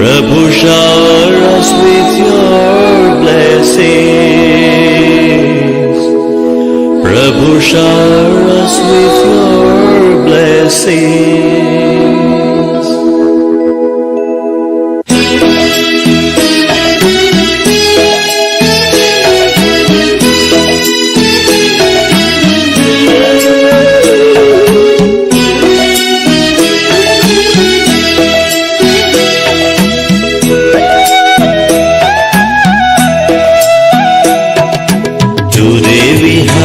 Prabhu, shower us with your blessings. Prabhu, shower us with your blessings.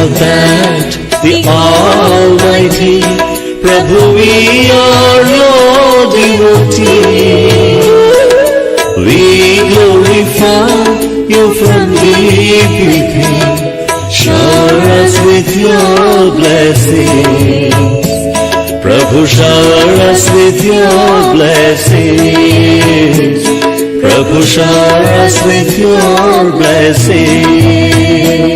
That the Almighty, Prabhu, we are your devotees. We glorify you from deep within. Shower us with your blessings. Prabhu, shower us with your blessings. Prabhu, shower us with your blessings.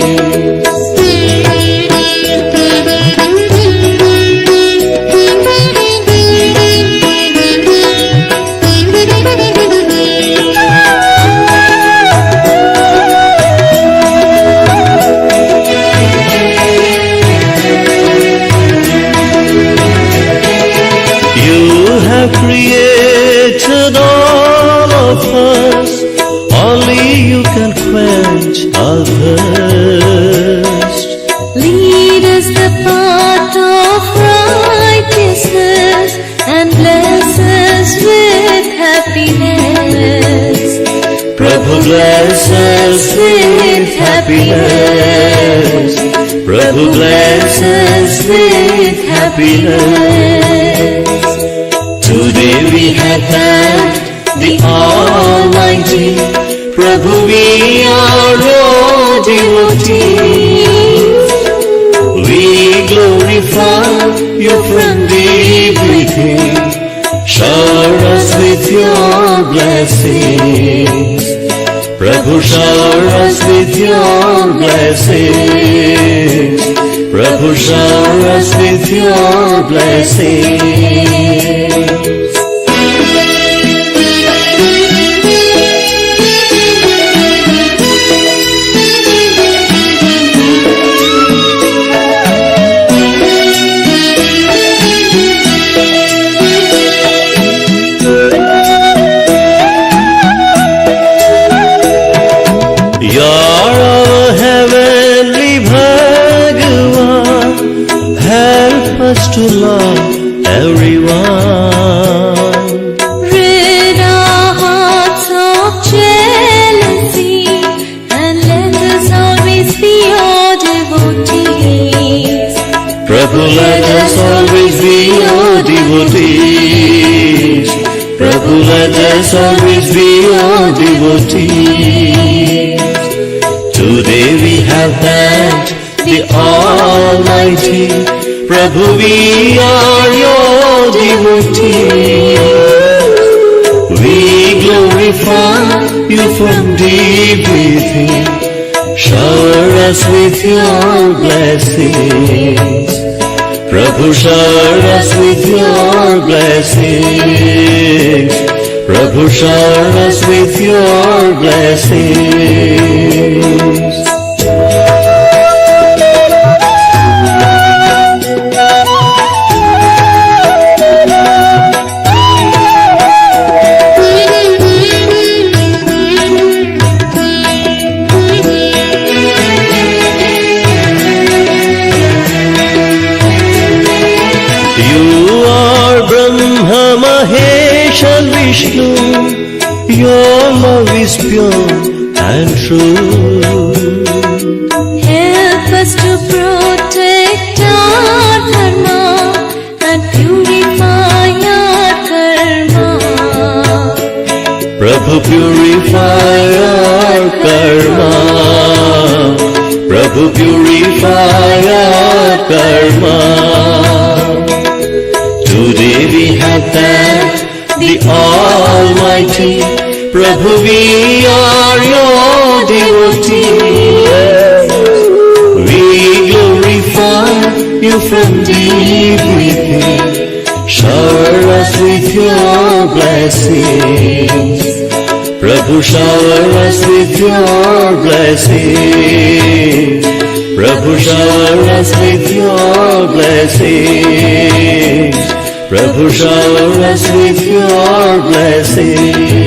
Created all of us, only you can quench our thirst. Lead us the path of righteousness and bless us with happiness. Prabhu, bless us with happiness. Prabhu, bless us with happiness. Today we have thanked the Almighty. Prabhu, we are your devotees. We glorify you from deep within. Shower us with your blessings. Prabhu, shower us with your blessings. Prabhu, shower us with your blessings. To love everyone. Rid our hearts of jealousy and let us always be your devotees. Prabhu, let us always be your devotees. Prabhu, let us always be your devotees. Today we have thanked the Almighty. Prabhu, we are your devotees. We glorify you from deep within. Shower us with your blessings. Prabhu, shower us with your blessings. Prabhu, shower us with your blessings. Vishnu, your love is pure and true. Help us to protect our dharma and purify our karma. Prabhu, purify our karma. Prabhu, purify our karma. Today we have thanked the Almighty. Prabhu, we are your devotees. We glorify you from deep within. Shower us with your blessings. Prabhu shower us with your blessings. Prabhu shower us with your blessings. Prabhu shower us with your blessings.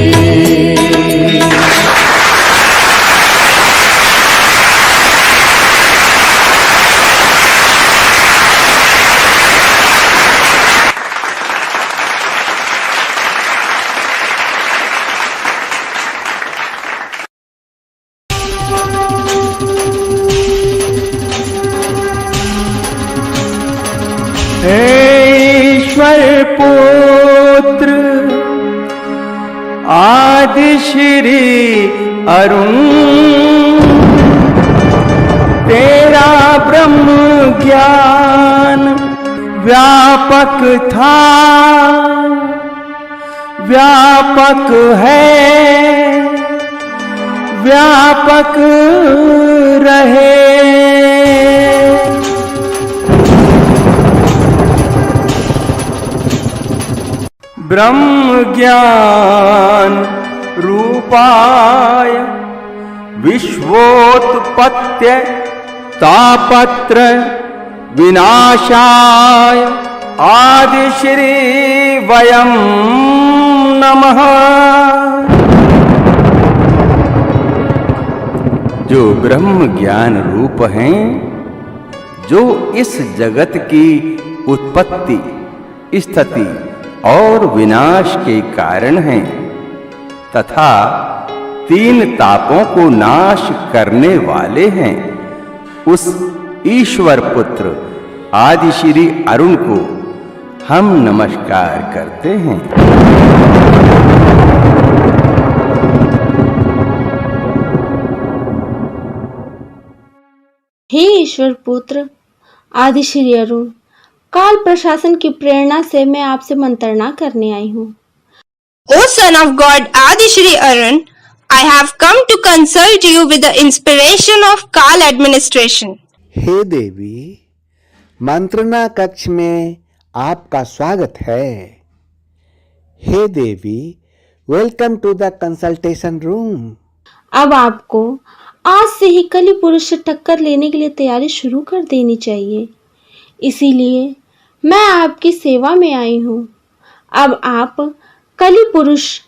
ईश्वर पुत्र आदिश्री अरुण, तेरा ब्रह्म ज्ञान व्यापक था, व्यापक है, व्यापक रहे। ब्रह्म ज्ञान रूपाय विश्वोत्पत्त्य तापत्र विनाशाय आदिश्री वयं नमः। जो ब्रह्म ज्ञान रूप हैं, जो इस जगत की उत्पत्ति, स्थिति और विनाश के कारण हैं तथा तीन तापों को नाश करने वाले हैं, उस ईश्वर पुत्र आदिश्री अरुण को हम नमस्कार करते हैं। हे ईश्वर पुत्र आदिश्री अरुण, काल प्रशासन की प्रेरणा से मैं आपसे मंत्रणा करने आई हूँ। O son of God Aadishri Arun, I have come to consult you with the inspiration of Kal administration. हे देवी, मंत्रणा कक्ष में आपका स्वागत है। हे देवी, welcome to the consultation room. अब आपको आज से ही कली पुरुष से टक्कर लेने के लिए तैयारी शुरू कर देनी चाहिए, इसीलिए मैं आपकी सेवा में आई हूँ। अब आप कली पुरुष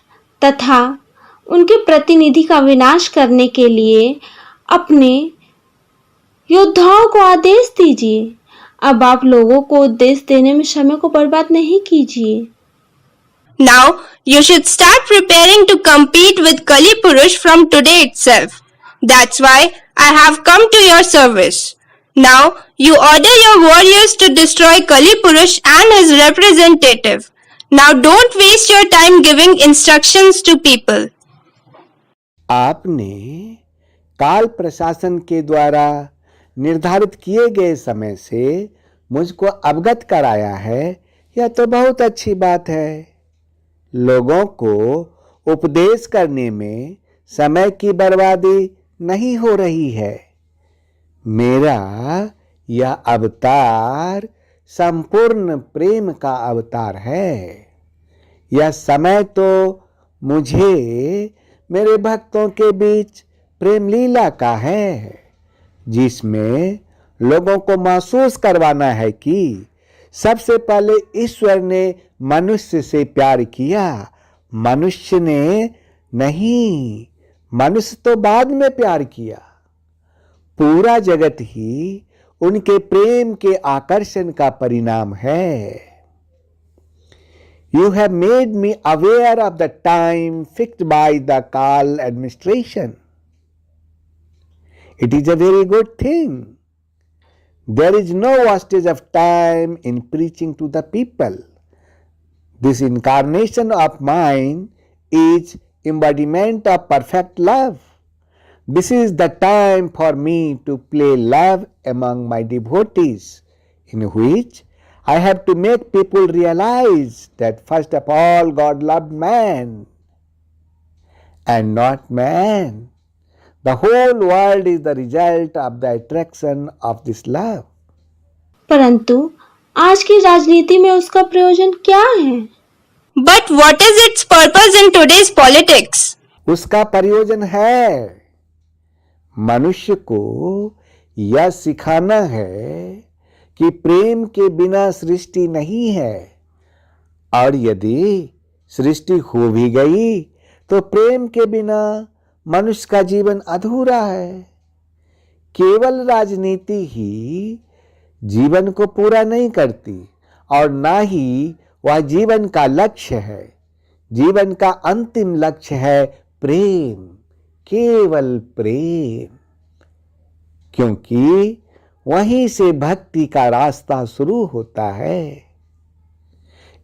तथा उनके प्रतिनिधि का विनाश करने के लिए अपने योद्धाओं को आदेश दीजिए। अब आप लोगों को उपदेश देने में समय को बर्बाद नहीं कीजिए। Now you should start preparing to compete with Kali Purush from today itself. That's why I have come to your service. Now you order your warriors to destroy Kali Purush and his representative. Now don't waste your time giving instructions to people. आपने काल प्रशासन के द्वारा निर्धारित किए गए समय से मुझको अवगत कराया है, यह तो बहुत अच्छी बात है। लोगों को उपदेश करने में समय की बर्बादी नहीं हो रही है। मेरा यह अवतार संपूर्ण प्रेम का अवतार है। यह समय तो मुझे मेरे भक्तों के बीच प्रेम लीला का है, जिसमें लोगों को महसूस करवाना है कि सबसे पहले ईश्वर ने मनुष्य से प्यार किया, मनुष्य ने नहीं, मनुष्य तो बाद में प्यार किया। पूरा जगत ही उनके प्रेम के आकर्षण का परिणाम है। You have made me aware of the time fixed by the Kal administration. It is a very good thing. There is no wastage of time in preaching to the people. This incarnation of mine is embodiment of perfect love. This is the time for me to play love among my devotees, in which I have to make people realize that first of all God loved man and not man. The whole world is the result of the attraction of this love. परंतु आज की राजनीति में उसका प्रयोजन क्या है? But what is its purpose in today's politics? उसका प्रयोजन है। मनुष्य को यह सिखाना है कि प्रेम के बिना सृष्टि नहीं है, और यदि सृष्टि हो भी गई तो प्रेम के बिना मनुष्य का जीवन अधूरा है। केवल राजनीति ही जीवन को पूरा नहीं करती, और ना ही वह जीवन का लक्ष्य है। जीवन का अंतिम लक्ष्य है प्रेम, केवल प्रेम, क्योंकि वहीं से भक्ति का रास्ता शुरू होता है।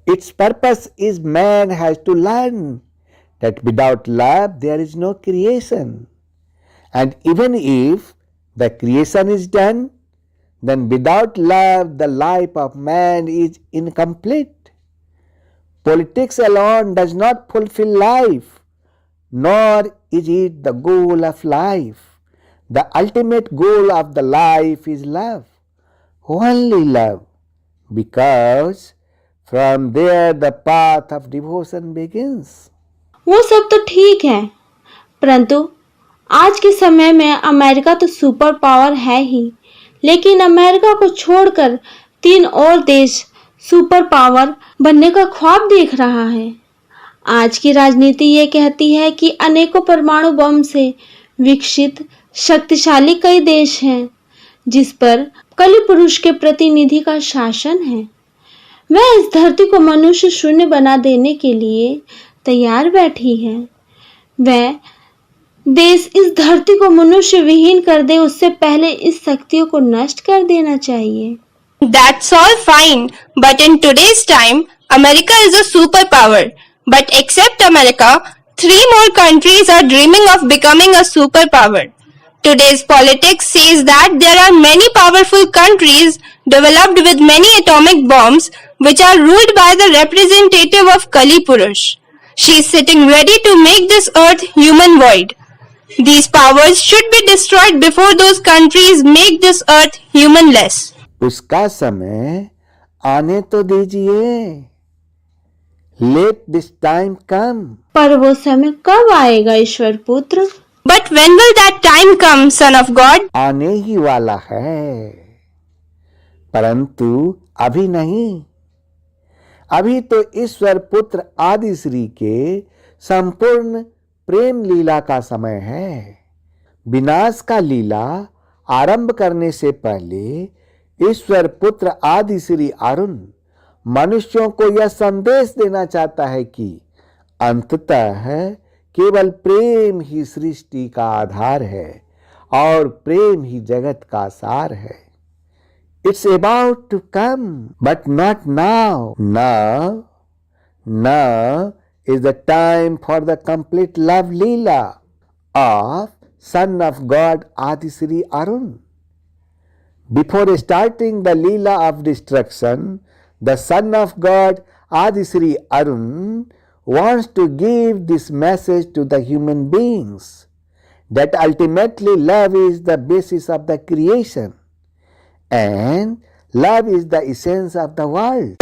Its purpose is man has to learn that without love there is no creation, and even if the creation is done, then without love the life of man is incomplete. Politics alone does not fulfill life, nor is it the goal of life. The ultimate goal of the life is love, only love, because from there the path of devotion begins. वो सब तो ठीक है, परंतु आज के समय में अमेरिका तो सुपर पावर है ही, लेकिन अमेरिका को छोड़कर 3 और देश सुपर पावर बनने का ख्वाब देख रहा है। आज की राजनीति ये कहती है कि अनेकों परमाणु बम से विकसित शक्तिशाली कई देश हैं जिस पर कली पुरुष के प्रतिनिधि का शासन है। वह इस धरती को मनुष्य शून्य बना देने के लिए तैयार बैठी है। वह देश इस धरती को मनुष्य विहीन कर दे, उससे पहले इस शक्तियों को नष्ट कर देना चाहिए। That's all fine, but in today's time, America is a superpower. But except America, 3 more countries are dreaming of becoming a superpower. Today's politics says that there are many powerful countries developed with many atomic bombs which are ruled by the representative of Kali Purush. She is sitting ready to make this earth human void. These powers should be destroyed before those countries make this earth humanless. उसका समय आने तो दीजिए। Let this time come. पर वो समय कब आएगा ईश्वर पुत्र? But when will that time come, Son of God? आने ही वाला है, परंतु अभी नहीं। अभी तो ईश्वर पुत्र आदिश्री के संपूर्ण प्रेम लीला का समय है। विनाश का लीला आरंभ करने से पहले ईश्वर पुत्र आदिश्री अरुण मनुष्यों को यह संदेश देना चाहता है कि अंततः केवल प्रेम ही सृष्टि का आधार है और प्रेम ही जगत का सार है। It's about to come, but not now. Now is the time for the complete love leela of Son of God Aadishri Arun. Before starting the leela of destruction, the Son of God Aadishri Arun wants to give this message to the human beings, that ultimately love is the basis of the creation and love is the essence of the world.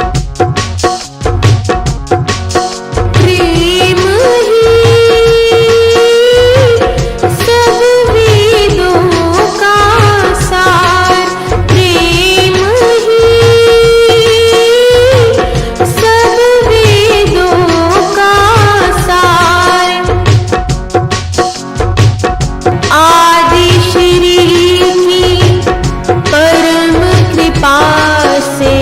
प्रेम ही सब वेदों का सार, प्रेम ही सब वेदों का सार। आदिश्री की परम कृपा से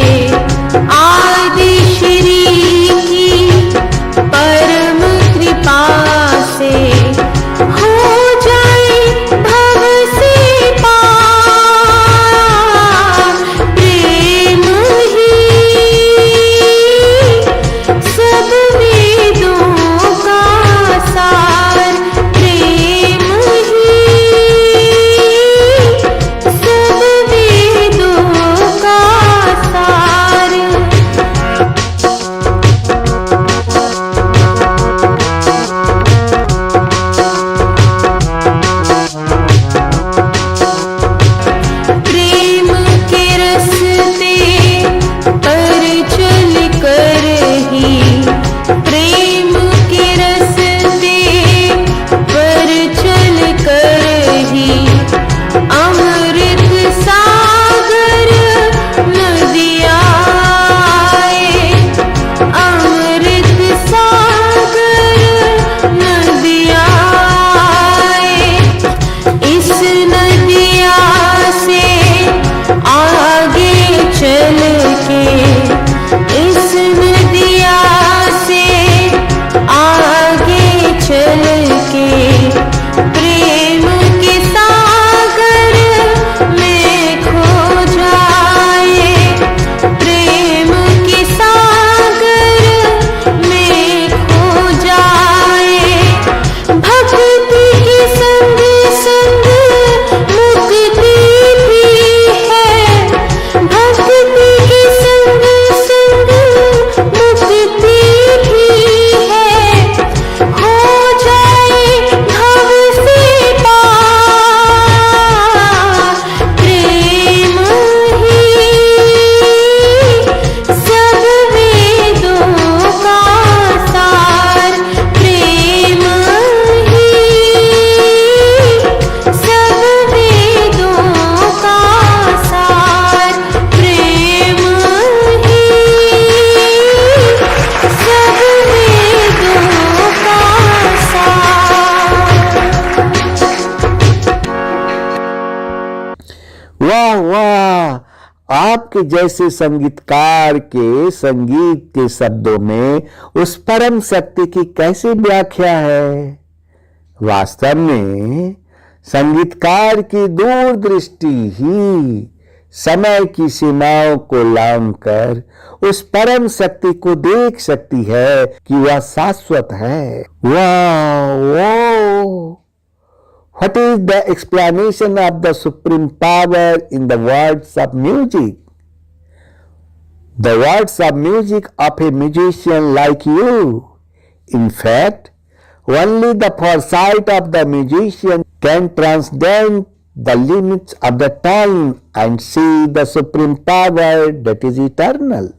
आपके जैसे संगीतकार के संगीत के शब्दों में उस परम शक्ति की कैसे व्याख्या है? वास्तव में संगीतकार की दूरदृष्टि ही समय की सीमाओं को लांघकर उस परम शक्ति को देख सकती है कि वह शाश्वत है। वाह! What is the explanation of the supreme power in the words of music? The words of music of a musician like you. In fact, only the foresight of the musician can transcend the limits of the time and see the supreme power that is eternal.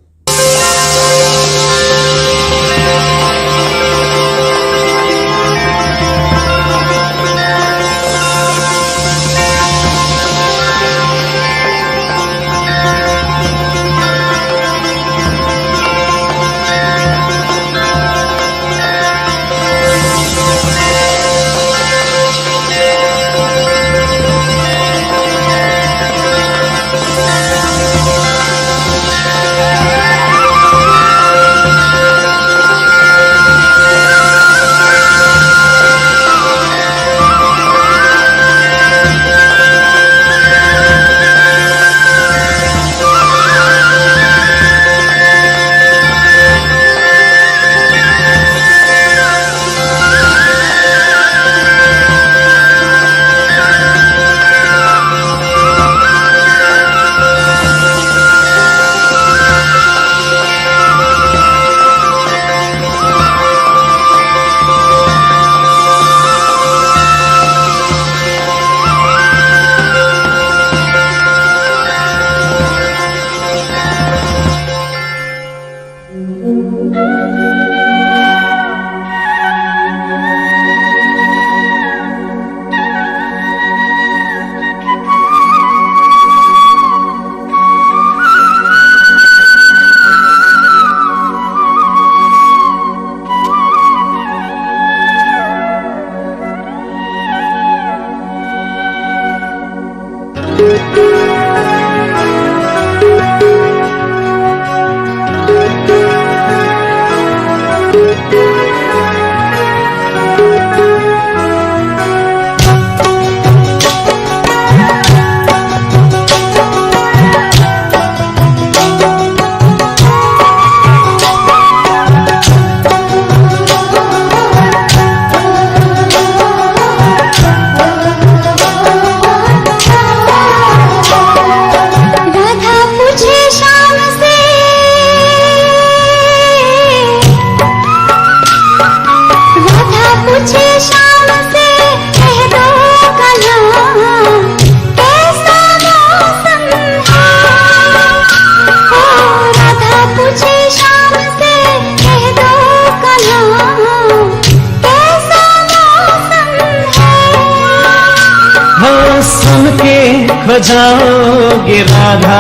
बजाओगे Radha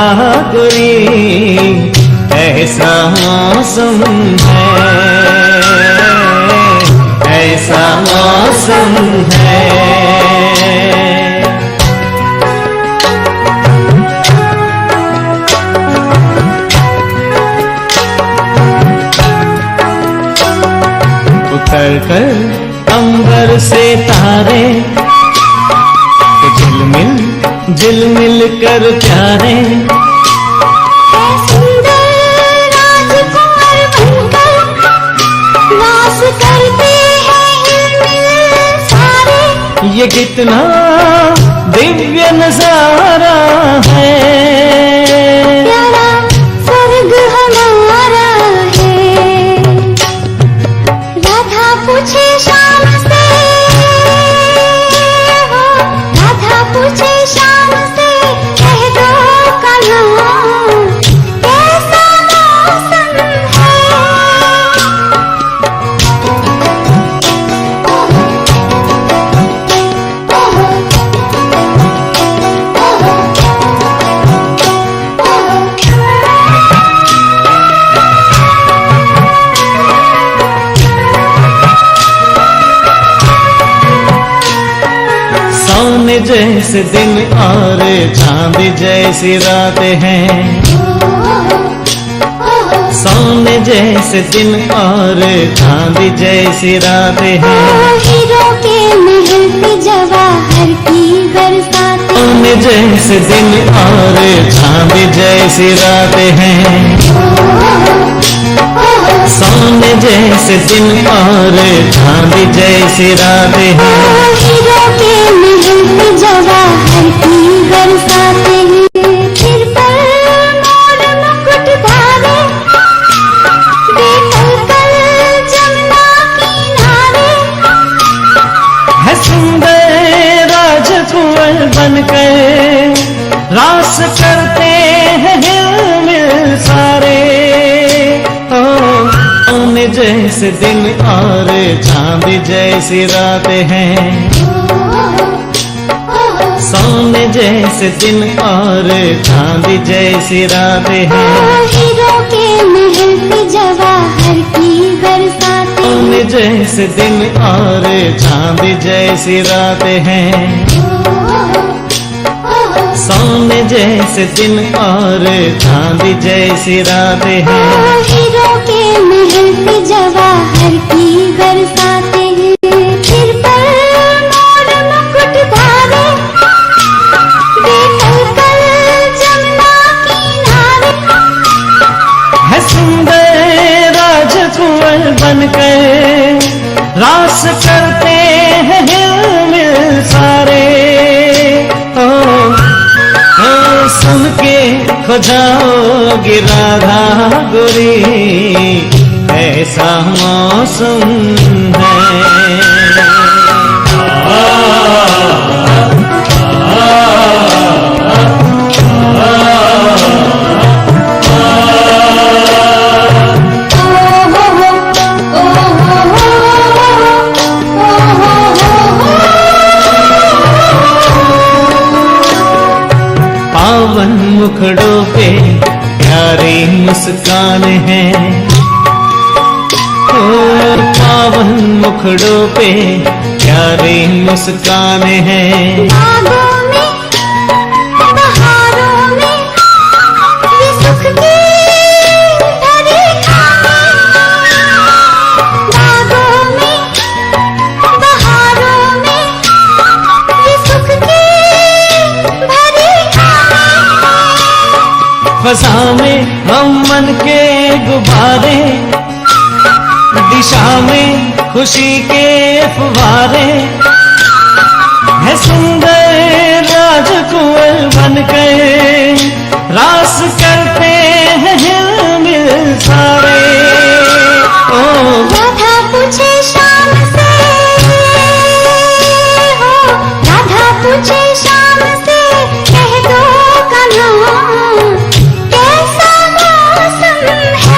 गोरी, ऐसा मौसम है, ऐसा मौसम है। उतर कर अंबर से तारे झिलमिल झिलमिल कर प्यारे, सुंदर राजकुमार बनकर वास करते हैं हिलमिल सारे। ये कितना दिव्य नजारा है, प्यारा स्वर्ग हमारा है। राधा पूछे शाम से, राधा पूछे शाम से, कह दो कन्हा कैसा मौसम है। जैसे दिन और चांद जैसी रात हैं, सोने जैसे दिन और चांद जैसी रात हैं, हीरो के महल पे जवाहर की बरसात। सोने जैसे दिन और चांद जैसी रात हैं, सोने जैसे दिन और चांद जैसी रात हैं, हीरो के महल पे जवाहर की बरसात। सिर पर मोर मुकुट धारे, बेकल कल जमुना किनारे। है सुंदर राजकुंवर बनकर रास करते हैं हिलमिल सारे। सोने जैसे दिन और चांद जैसी रात हैं, सोने जैसे दिन और चांद जैसी रात हैं, हीरो के महल पे जवाहर की बरसात। सोने जैसे दिन और चांद जैसी रात हैं, सोने जैसे दिन और चांद जैसी रात हैं, हीरो के महल पे जवाहर की बरसात। सिर पर मोर मुकुट धारे, बेकल कल जमुना किनारे। है सुंदर राजकुंवर बनकर रास करते हैं हिलमिल सारे। सुन के खो जाओगे राधा गोरी, ऐसा मौसम है। पावन मुखड़ों पे प्यारी मुस्कान है, ओ पावन मुखड़ों पे प्यारी मुस्कान है। बागों में बहारों में ये सुख की भरी खामें। बागों में बहारों में ये सुख की भरी खामें। फसा में हम मन के गुब्बारे, दिशा में खुशी के फुवारे। है सुंदर राजकुंवर बनकर रास करते हैं हिलमिल सारे। ओ राधा पूछे शाम से, हो राधा पूछे शाम से, कह दो कन्हा कैसा मौसम है।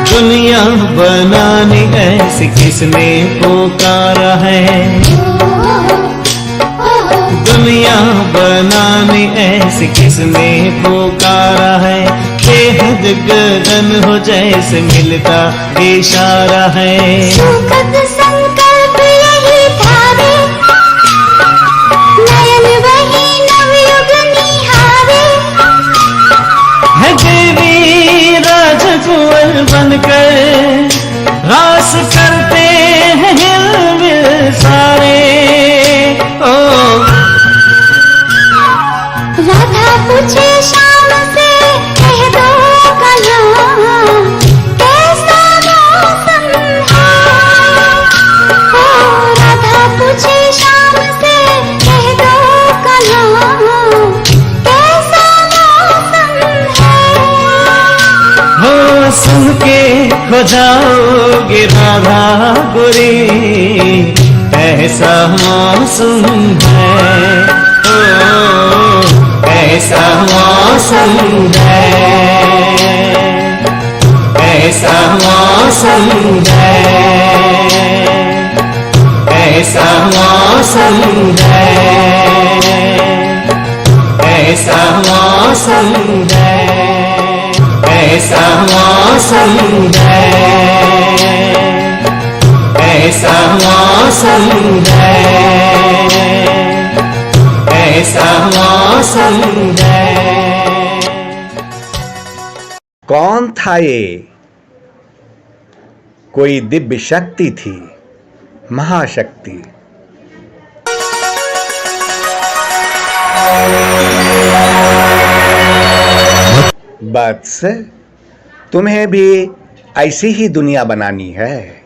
दुनिया बनानी ऐसी किसने पुकारा है, दुनिया बनानी ऐसी किसने पुकारा है। बेहद गगन हो जैसे मिलता इशारा है। सुखद संकल्प यही धारे, नयन वही नवयुग निहारे। है देवी राजकुंवर बनकर रास करते हैं हिलमिल सारे। ओ राधा पूछे शाम से, कह दो कन्हा कैसा मौसम है। ओ राधा पूछे शाम से, कह दो कन्हा कैसा मौसम है। हो सुन के खो जाओगे राधा गोरी, ऐसा मौसम है। ओ ऐसा मौसम है, ऐसा ऐसा मौसम है, ऐसा मौसम है, ऐसा मौसम है, ऐसा मौसम है, ऐसा मौसम है, ऐसा मौसम है। कौन था ये? कोई दिव्य शक्ति थी, महाशक्ति। बस तुम्हें भी ऐसी ही दुनिया बनानी है।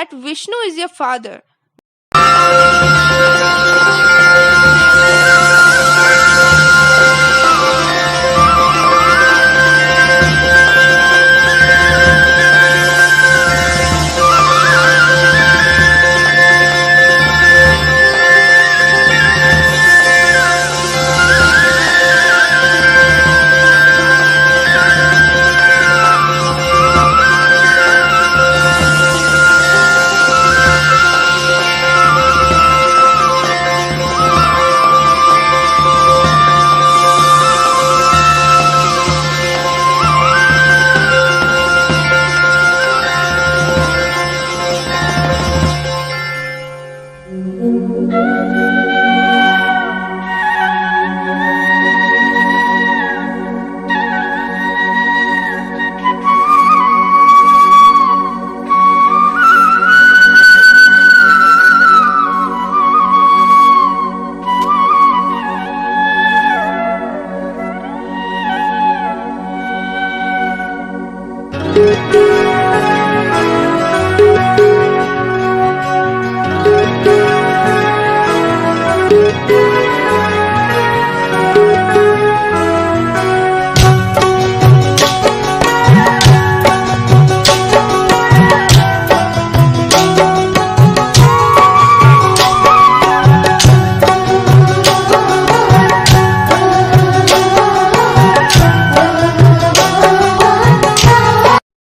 that Vishnu is your father.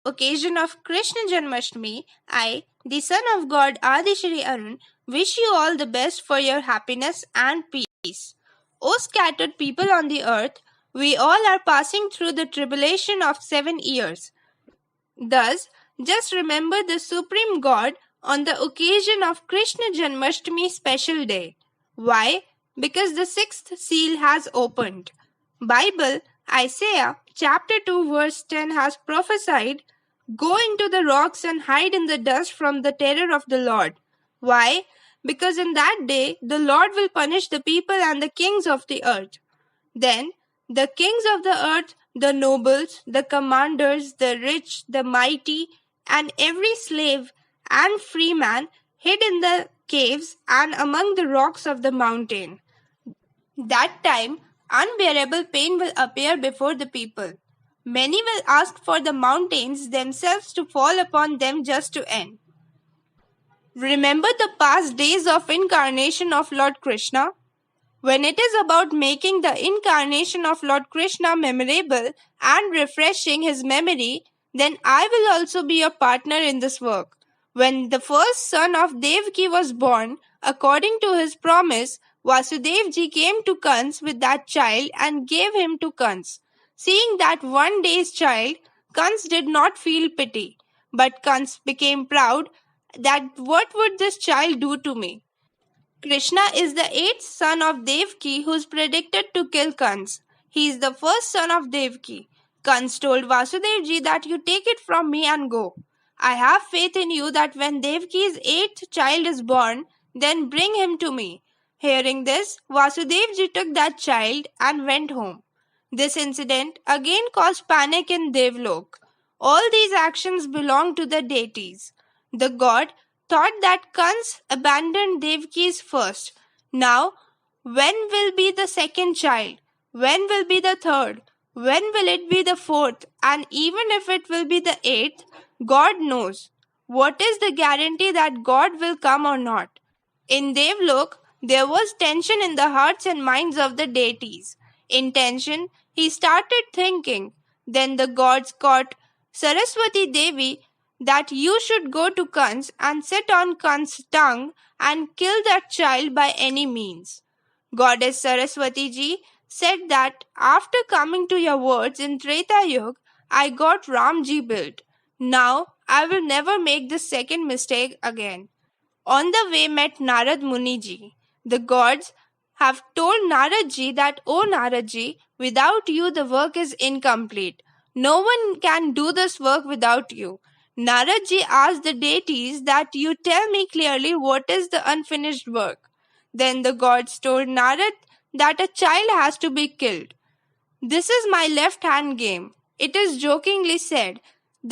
Occasion of Krishna Janmashtami, I, the son of God Aadishri Arun, wish you all the best for your happiness and peace. O scattered people on the earth, we all are passing through the tribulation of 7 years. Thus, just remember the Supreme God on the occasion of Krishna Janmashtami special day. Why? Because the 6th seal has opened. Bible, Isaiah chapter 2 verse 10 has prophesied, "Go into the rocks and hide in the dust from the terror of the Lord." Why? Because in that day the Lord will punish the people and the kings of the earth. Then the kings of the earth, the nobles, the commanders, the rich, the mighty, and every slave and free man hid in the caves and among the rocks of the mountain. That time, unbearable pain will appear before the people. Many will ask for the mountains themselves to fall upon them just to end. Remember the past days of incarnation of Lord Krishna? When it is about making the incarnation of Lord Krishna memorable and refreshing his memory, then I will also be your partner in this work. When the first son of Devaki was born, according to his promise, Vasudevji came to Kans with that child and gave him to Kans. Seeing that one day's child, Kans did not feel pity, but Kans became proud that what would this child do to me? Krishna is the 8th son of Devaki who is predicted to kill Kans. He is the first son of Devaki. Kans told Vasudevji that you take it from me and go. I have faith in you that when Devaki's 8th child is born, then bring him to me. Hearing this, Vasudevji took that child and went home. This incident again caused panic in Devlok. All these actions belong to the deities. The god thought that Kans abandoned Devaki's first. Now, when will be the second child? When will be the third? When will it be the fourth? And even if it will be the 8th, God knows. What is the guarantee that God will come or not? In Devlok, there was tension in the hearts and minds of the deities. In tension, he started thinking. Then the gods caught Saraswati Devi that you should go to Kans and sit on Kans' tongue and kill that child by any means. Goddess Saraswati ji said that after coming to your words in Treta Yuga, I got Ramji built. Now I will never make this second mistake again. On the way met Narad Muni ji. The gods have told Narad ji that, "O Narad ji, without you the work is incomplete. No one can do this work without you." Narad ji asked the deities that you tell me clearly what is the unfinished work. Then the gods told Narad that a child has to be killed. This is my left hand game. It is jokingly said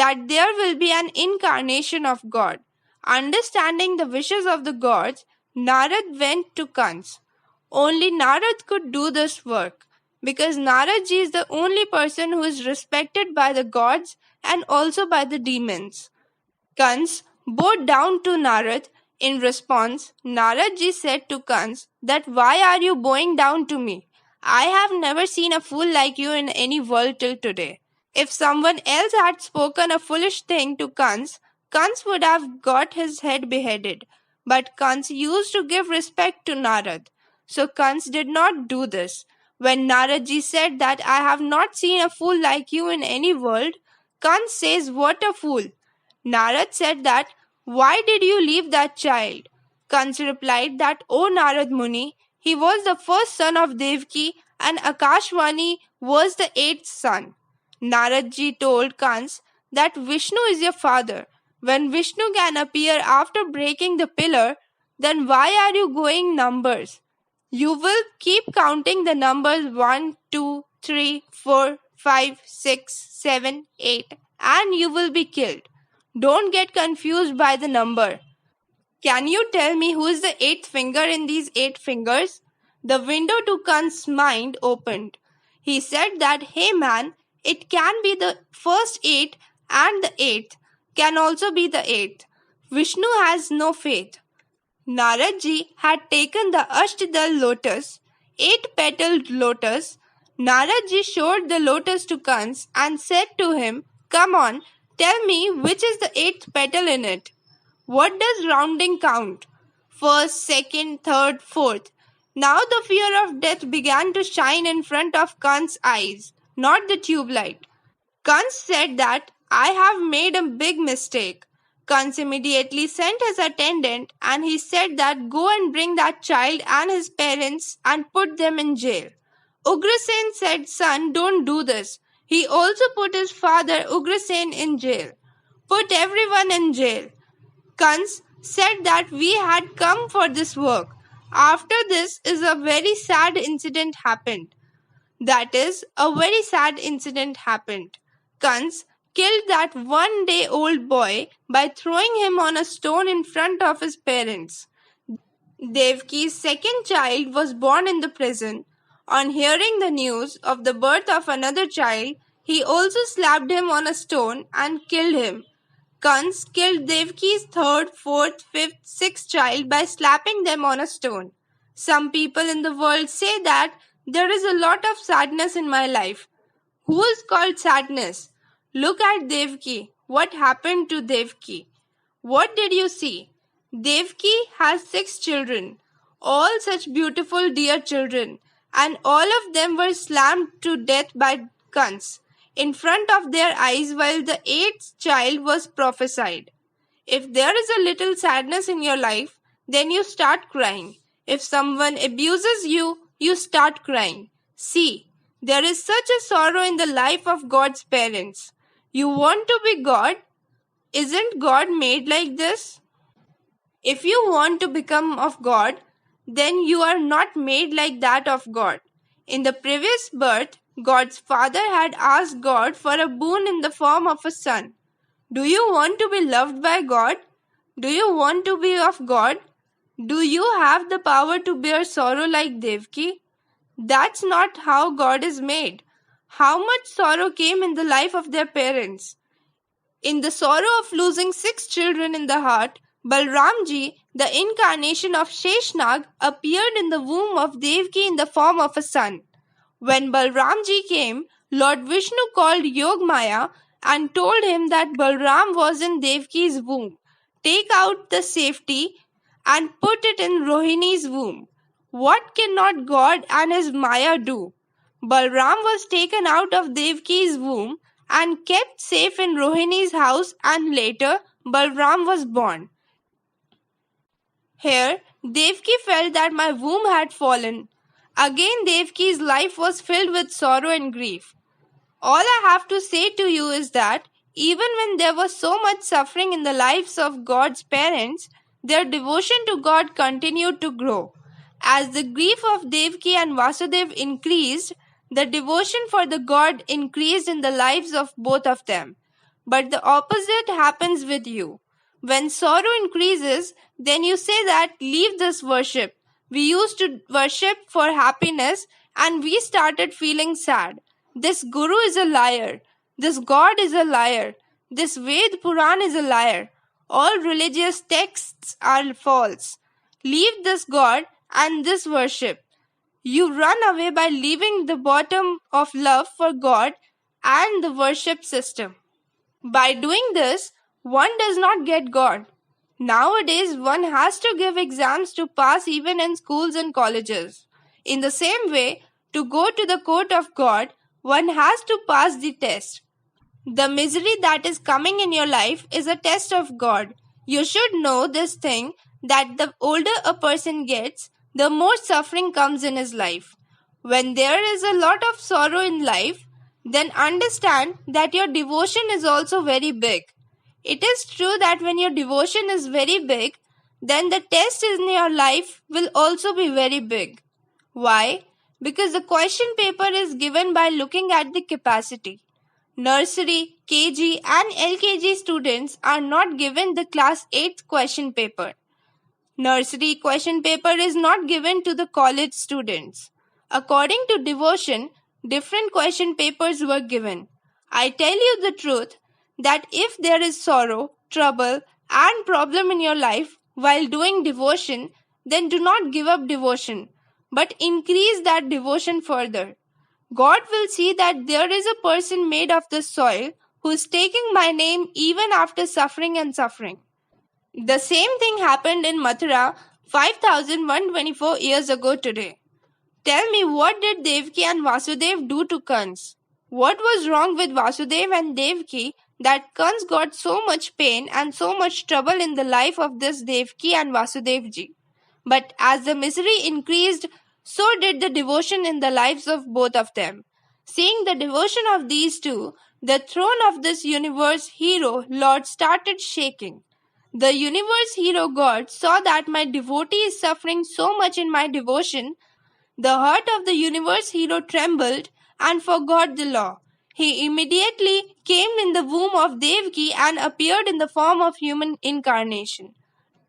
that there will be an incarnation of God. Understanding the wishes of the gods, Narad went to Kans. Only Narad could do this work because Narad ji is the only person who is respected by the gods and also by the demons. Kans bowed down to Narad. In response, Narad ji said to Kans that why are you bowing down to me? I have never seen a fool like you in any world till today. If someone else had spoken a foolish thing to Kans, Kans would have got his head beheaded. But Kans used to give respect to Narad. So Kans did not do this. When Narad ji said that I have not seen a fool like you in any world, Kans says, what a fool! Narad said that, why did you leave that child? Kans replied that, O Narad Muni, he was the first son of Devki and Akashvani was the eighth son. Narad ji told Kans that Vishnu is your father. When Vishnu can appear after breaking the pillar, then why are you going numbers? You will keep counting the numbers 1, 2, 3, 4, 5, 6, 7, 8 and you will be killed. Don't get confused by the number. Can you tell me who is the eighth finger in these 8 fingers? The window to Kans' mind opened. He said that, hey man, it can be the first 8 and the 8th can also be the 8th. Vishnu has no faith. Narad ji had taken the Ashtadal lotus, 8-petaled lotus. Narad ji showed the lotus to Kans and said to him, come on, tell me which is the 8th petal in it. What does rounding count? First, second, third, fourth. Now the fear of death began to shine in front of Kans' eyes, not the tube light. Kans said that, I have made a big mistake. Kans immediately sent his attendant and he said that go and bring that child and his parents and put them in jail. Ugrasen said, son, don't do this. He also put his father Ugrasen in jail. Put everyone in jail. Kans said that we had come for this work. After this is a very sad incident happened. That is, a very sad incident happened. Kans killed that 1-day-old boy by throwing him on a stone in front of his parents. Devki's second child was born in the prison. On hearing the news of the birth of another child, he also slapped him on a stone and killed him. Kans killed Devki's third, fourth, fifth, sixth child by slapping them on a stone. Some people in the world say that there is a lot of sadness in my life. Who is called sadness? Look at Devki. What happened to Devki? What did you see? Devki has 6 children, all such beautiful dear children, and all of them were slammed to death by Kans in front of their eyes while the 8th child was prophesied. If there is a little sadness in your life, then you start crying. If someone abuses you, you start crying. See, there is such a sorrow in the life of God's parents. You want to be God? Isn't God made like this? If you want to become of God, then you are not made like that of God. In the previous birth, God's father had asked God for a boon in the form of a son. Do you want to be loved by God? Do you want to be of God? Do you have the power to bear sorrow like Devki? That's not how God is made. How much sorrow came in the life of their parents? In the sorrow of losing 6 children in the heart, Balramji, the incarnation of Sheshnag, appeared in the womb of Devki in the form of a son. When Balramji came, Lord Vishnu called Yogmaya and told him that Balram was in Devki's womb. Take out the safety and put it in Rohini's womb. What cannot God and his Maya do? Balram was taken out of Devki's womb and kept safe in Rohini's house, and later Balram was born. Here, Devki felt that my womb had fallen. Again, Devki's life was filled with sorrow and grief. All I have to say to you is that even when there was so much suffering in the lives of God's parents, their devotion to God continued to grow. As the grief of Devki and Vasudev increased, the devotion for the God increased in the lives of both of them. But the opposite happens with you. When sorrow increases, then you say that leave this worship. We used to worship for happiness and we started feeling sad. This guru is a liar. This God is a liar. This Ved Puran is a liar. All religious texts are false. Leave this God and this worship. You run away by leaving the bottom of love for God and the worship system. By doing this, one does not get God. Nowadays, one has to give exams to pass even in schools and colleges. In the same way, to go to the court of God, one has to pass the test. The misery that is coming in your life is a test of God. You should know this thing that the older a person gets, the more suffering comes in his life. When there is a lot of sorrow in life, then understand that your devotion is also very big. It is true that when your devotion is very big, then the test in your life will also be very big. Why? Because the question paper is given by looking at the capacity. Nursery, KG and LKG students are not given the class 8th question paper. Nursery question paper is not given to the college students. According to devotion, different question papers were given. I tell you the truth that if there is sorrow, trouble and problem in your life while doing devotion, then do not give up devotion, but increase that devotion further. God will see that there is a person made of this soil who is taking my name even after suffering and suffering. The same thing happened in Mathura 5124 years ago today. Tell me, what did Devaki and Vasudev do to Kans? What was wrong with Vasudev and Devaki that Kans got so much pain and so much trouble in the life of this Devaki and Vasudev ji? But as the misery increased, so did the devotion in the lives of both of them. Seeing the devotion of these two, the throne of this universe hero Lord started shaking. The universe hero God saw that my devotee is suffering so much in my devotion. The heart of the universe hero trembled and forgot the law. He immediately came in the womb of Devaki and appeared in the form of human incarnation.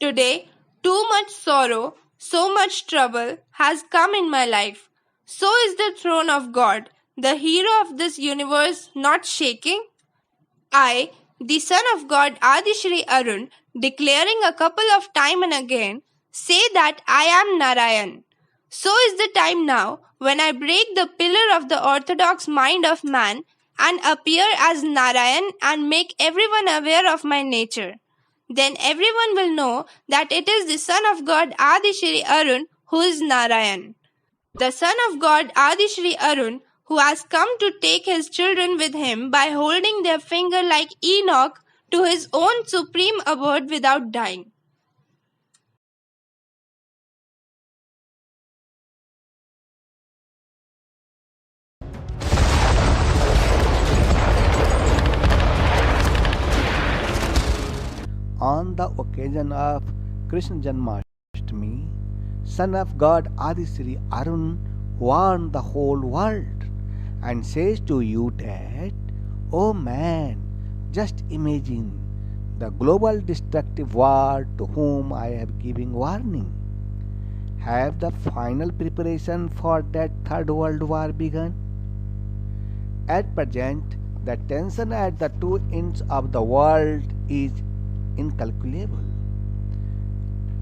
Today, too much sorrow, so much trouble has come in my life. So is the throne of God, the hero of this universe, not shaking? I, the son of God Aadishri Arun, declaring a couple of time and again, say that I am Narayan. So is the time now when I break the pillar of the orthodox mind of man and appear as Narayan and make everyone aware of my nature. Then everyone will know that it is the son of God Aadishri Arun who is Narayan. The son of God Aadishri Arun who has come to take his children with him by holding their finger like Enoch to his own supreme abode without dying. On the occasion of Krishna Janmashtami, son of God Aadishri Arun warned the whole world and says to you that, "O man, just imagine the global destructive war to whom I am giving warning. Have the final preparation for that third world war begun? At present, the tension at the two ends of the world is incalculable.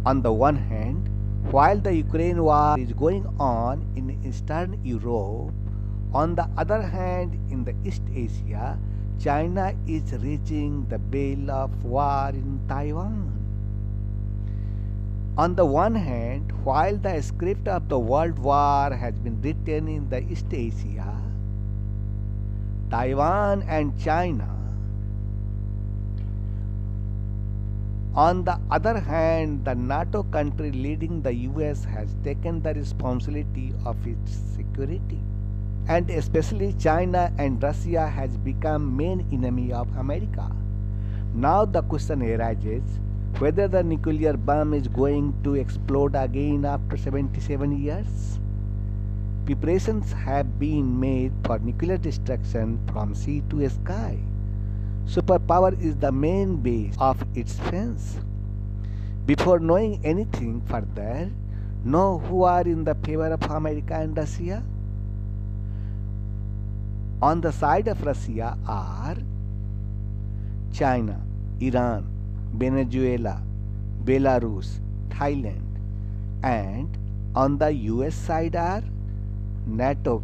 On the one hand, while the Ukraine war is going on in Eastern Europe, on the other hand, in the East Asia, China is raging the bale of war in Taiwan. On the one hand, while the script of the world war has been written in the East Asia, Taiwan and China. On the other hand, the NATO country leading the US has taken the responsibility of its security. And especially China and Russia has become main enemy of America. Now the question arises whether the nuclear bomb is going to explode again after 77 years. Preparations have been made for nuclear destruction from sea to sky. Superpower is the main base of its fence. Before knowing anything further, know who are in the favor of America and Russia. On the side of Russia are China, Iran, Venezuela, Belarus, Thailand, and on the US side are NATO,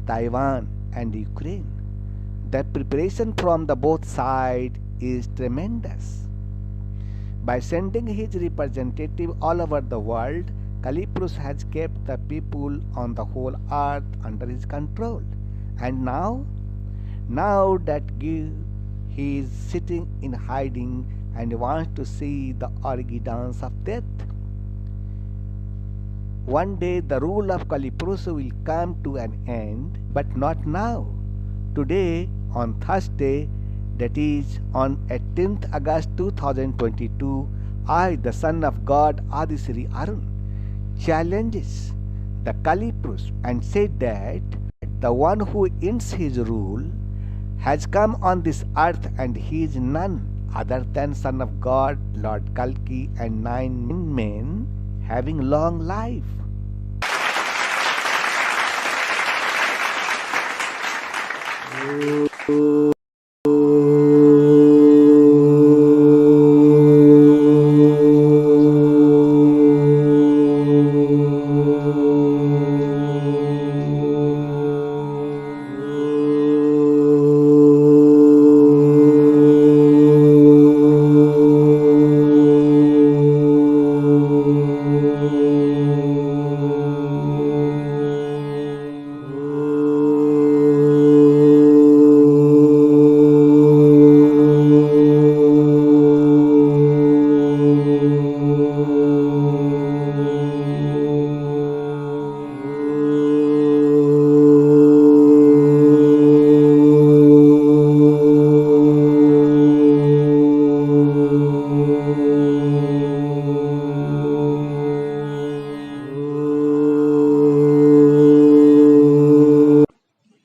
Taiwan, and Ukraine. The preparation from the both sides is tremendous. By sending his representative all over the world, Kalipurus has kept the people on the whole earth under his control. And now that he is sitting in hiding and wants to see the orgy dance of death. One day the rule of Kalipurus will come to an end, but not now. Today, on Thursday, that is on 18th August 2022, I, the son of God Aadishri Arun, challenges the Kalipurus and said that the one who ends his rule has come on this earth and he is none other than Son of God, Lord Kalki, and 9 men having long life.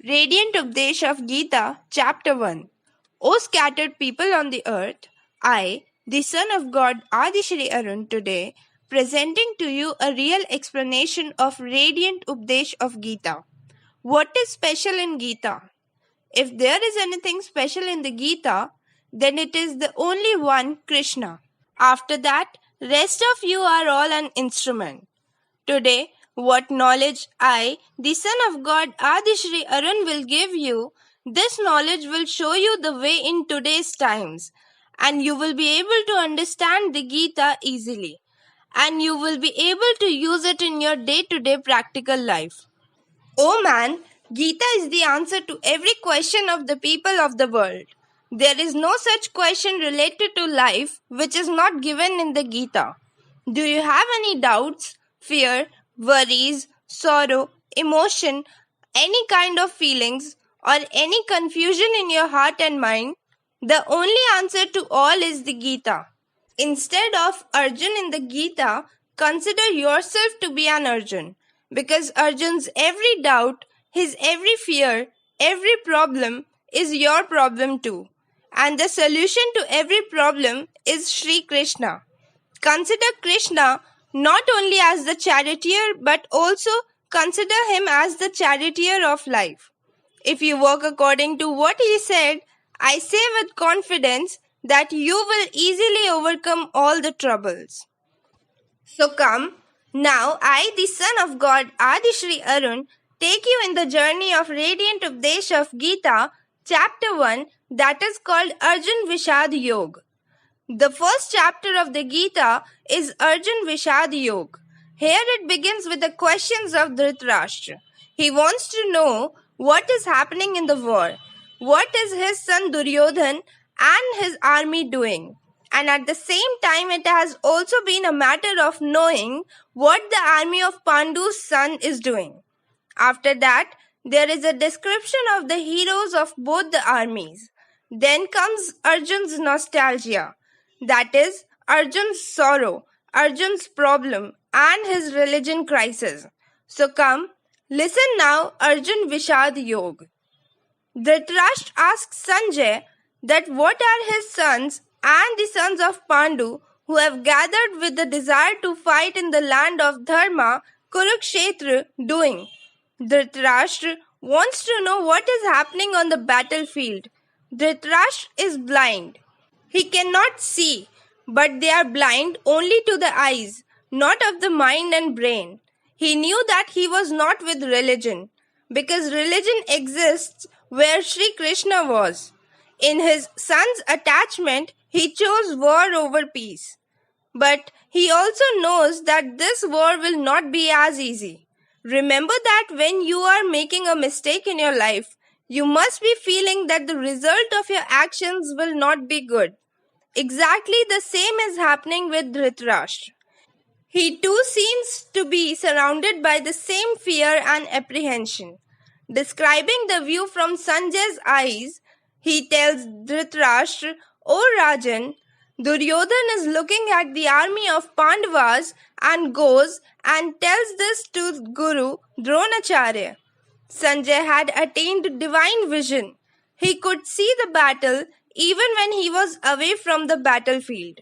Radiant Updesh of Gita, Chapter 1. O scattered people on the earth, I, the Son of God Aadishri Arun, today presenting to you a real explanation of Radiant Updesh of Gita. What is special in Gita? If there is anything special in the Gita, then it is the only one, Krishna. After that, rest of you are all an instrument. Today, what knowledge I, the Son of God Aadishri Arun, will give you, this knowledge will show you the way in today's times, and you will be able to understand the Gita easily, and you will be able to use it in your day-to-day practical life. Oh man, Gita is the answer to every question of the people of the world. There is no such question related to life which is not given in the Gita. Do you have any doubts, fear, worries, sorrow, emotion, any kind of feelings, or any confusion in your heart and mind? The only answer to all is the Gita. Instead of Arjun in the Gita, consider yourself to be an Arjun, because Arjun's every doubt, his every fear, every problem is your problem too. And the solution to every problem is Sri Krishna. Consider Krishna not only as the charioteer but also consider him as the charioteer of life. If you walk according to what he said, I say with confidence that you will easily overcome all the troubles. So come, now I, the Son of God, Aadishri Arun, take you in the journey of Radiant Updesh of Gita, Chapter 1, that is called Arjun Vishad Yoga. The first chapter of the Gita is Arjun Vishad Yoga. Here it begins with the questions of Dhritarashtra. He wants to know what is happening in the war. What is his son Duryodhan and his army doing? And at the same time, it has also been a matter of knowing what the army of Pandu's son is doing. After that, there is a description of the heroes of both the armies. Then comes Arjun's nostalgia. That is, Arjun's sorrow, Arjun's problem, and his religion crisis. So come, listen now, Arjun Vishad Yoga. Dhritarashtra asks Sanjay, that what are his sons and the sons of Pandu who have gathered with the desire to fight in the land of Dharma, Kurukshetra, doing? Dhritarashtra wants to know what is happening on the battlefield. Dhritarashtra is blind. He cannot see, but they are blind only to the eyes, not of the mind and brain. He knew that he was not with religion, because religion exists where Sri Krishna was. In his son's attachment, he chose war over peace. But he also knows that this war will not be as easy. Remember that when you are making a mistake in your life, you must be feeling that the result of your actions will not be good. Exactly the same is happening with Dhritarashtra. He too seems to be surrounded by the same fear and apprehension. Describing the view from Sanjay's eyes, he tells Dhritarashtra, O Rajan, Duryodhan is looking at the army of Pandavas and goes and tells this to Guru Dronacharya. Sanjay had attained divine vision. He could see the battle even when he was away from the battlefield.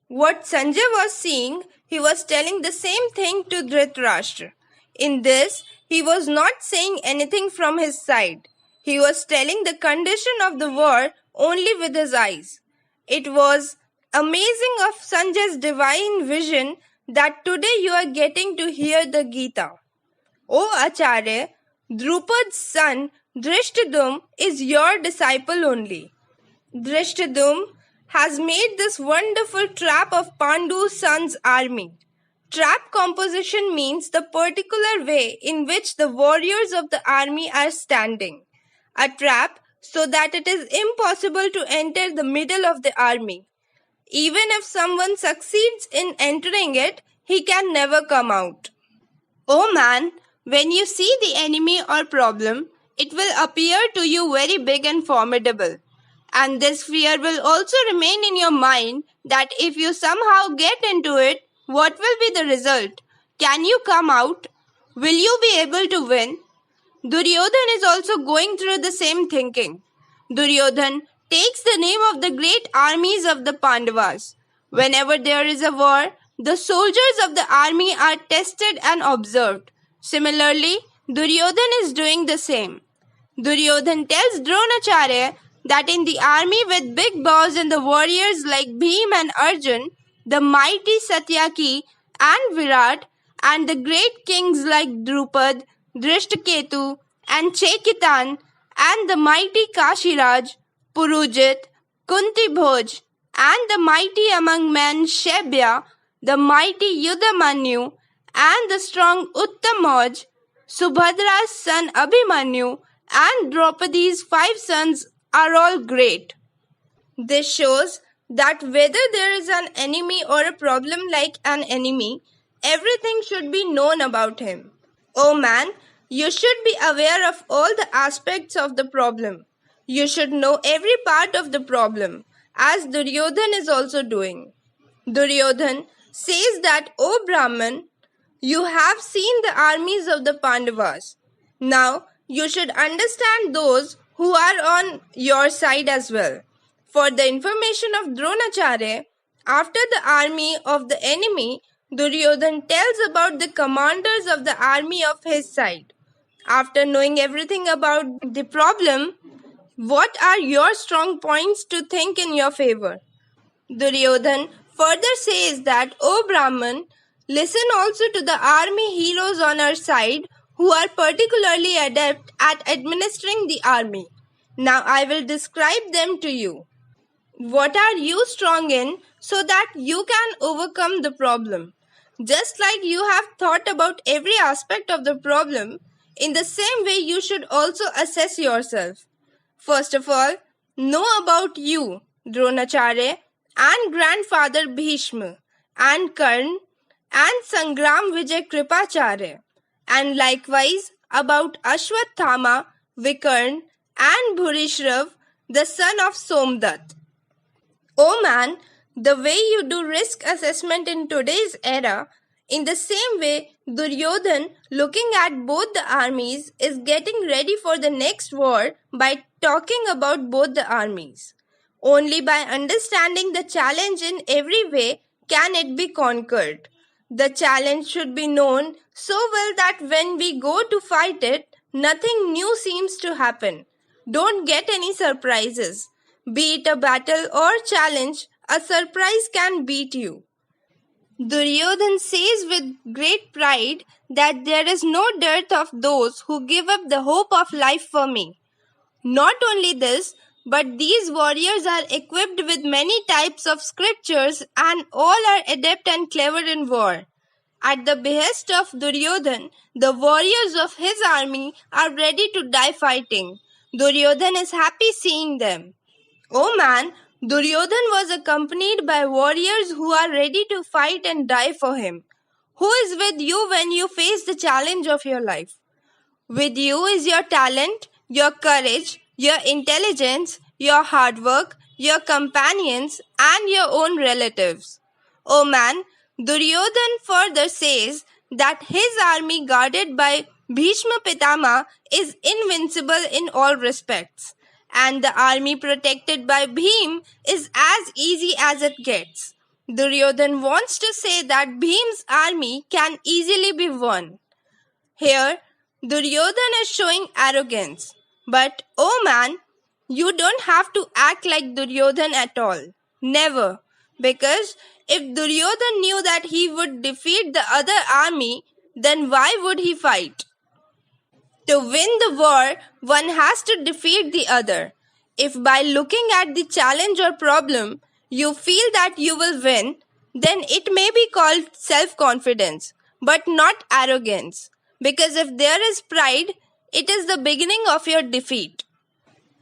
What Sanjay was seeing, he was telling the same thing to Dhritarashtra. In this, he was not saying anything from his side. He was telling the condition of the war only with his eyes. It was amazing of Sanjay's divine vision that today you are getting to hear the Gita. O Acharya, Drupad's son Drishtadum is your disciple only. Drishtadum has made this wonderful trap of Pandu's son's army. Trap composition means the particular way in which the warriors of the army are standing. A trap so that it is impossible to enter the middle of the army. Even if someone succeeds in entering it, he can never come out. Oh man, when you see the enemy or problem, it will appear to you very big and formidable. And this fear will also remain in your mind that if you somehow get into it, what will be the result? Can you come out? Will you be able to win? Duryodhan is also going through the same thinking. Duryodhan takes the name of the great armies of the Pandavas. Whenever there is a war, the soldiers of the army are tested and observed. Similarly, Duryodhan is doing the same. Duryodhan tells Dronacharya that in the army with big bows and the warriors like Bhim and Arjun, the mighty Satyaki and Virat, and the great kings like Drupad, Drishtaketu and Chekitan, and the mighty Kashiraj, Purujit, Kunti Bhoj, and the mighty among men Shebya, the mighty Yudamanyu, and the strong Uttamauj, Subhadra's son Abhimanyu, and Draupadi's 5 sons are all great. This shows that whether there is an enemy or a problem like an enemy, everything should be known about him. Oh man, you should be aware of all the aspects of the problem. You should know every part of the problem, as Duryodhan is also doing. Duryodhan says that, O Brahman, you have seen the armies of the Pandavas. Now you should understand those who are on your side as well. For the information of Dronacharya, after the army of the enemy, Duryodhan tells about the commanders of the army of his side. After knowing everything about the problem, what are your strong points to think in your favor? Duryodhan further says that, O Brahman, listen also to the army heroes on our side who are particularly adept at administering the army. Now I will describe them to you. What are you strong in so that you can overcome the problem? Just like you have thought about every aspect of the problem, in the same way you should also assess yourself. First of all, know about you, Dronacharya, and grandfather Bhishma, and Karn, and Sangram Vijay Kripacharya, and likewise about Ashwathama, Vikarn, and Bhurishrav, the son of Somdat. Oh man, the way you do risk assessment in today's era, in the same way Duryodhan, looking at both the armies, is getting ready for the next war by talking about both the armies. Only by understanding the challenge in every way can it be conquered. The challenge should be known so well that when we go to fight it, nothing new seems to happen. Don't get any surprises. Be it a battle or challenge, a surprise can beat you. Duryodhan says with great pride that there is no dearth of those who give up the hope of life for me. Not only this, but these warriors are equipped with many types of scriptures and all are adept and clever in war. At the behest of Duryodhan, the warriors of his army are ready to die fighting. Duryodhan is happy seeing them. Oh man, Duryodhan was accompanied by warriors who are ready to fight and die for him. Who is with you when you face the challenge of your life? With you is your talent, your courage, your intelligence, your hard work, your companions, and your own relatives. O man, Duryodhan further says that his army guarded by Bhishma Pitama is invincible in all respects, and the army protected by Bhim is as easy as it gets. Duryodhan wants to say that Bhim's army can easily be won. Here, Duryodhan is showing arrogance. But, oh man, you don't have to act like Duryodhan at all. Never. Because if Duryodhan knew that he would defeat the other army, then why would he fight? To win the war, one has to defeat the other. If by looking at the challenge or problem, you feel that you will win, then it may be called self-confidence, but not arrogance. Because if there is pride, it is the beginning of your defeat.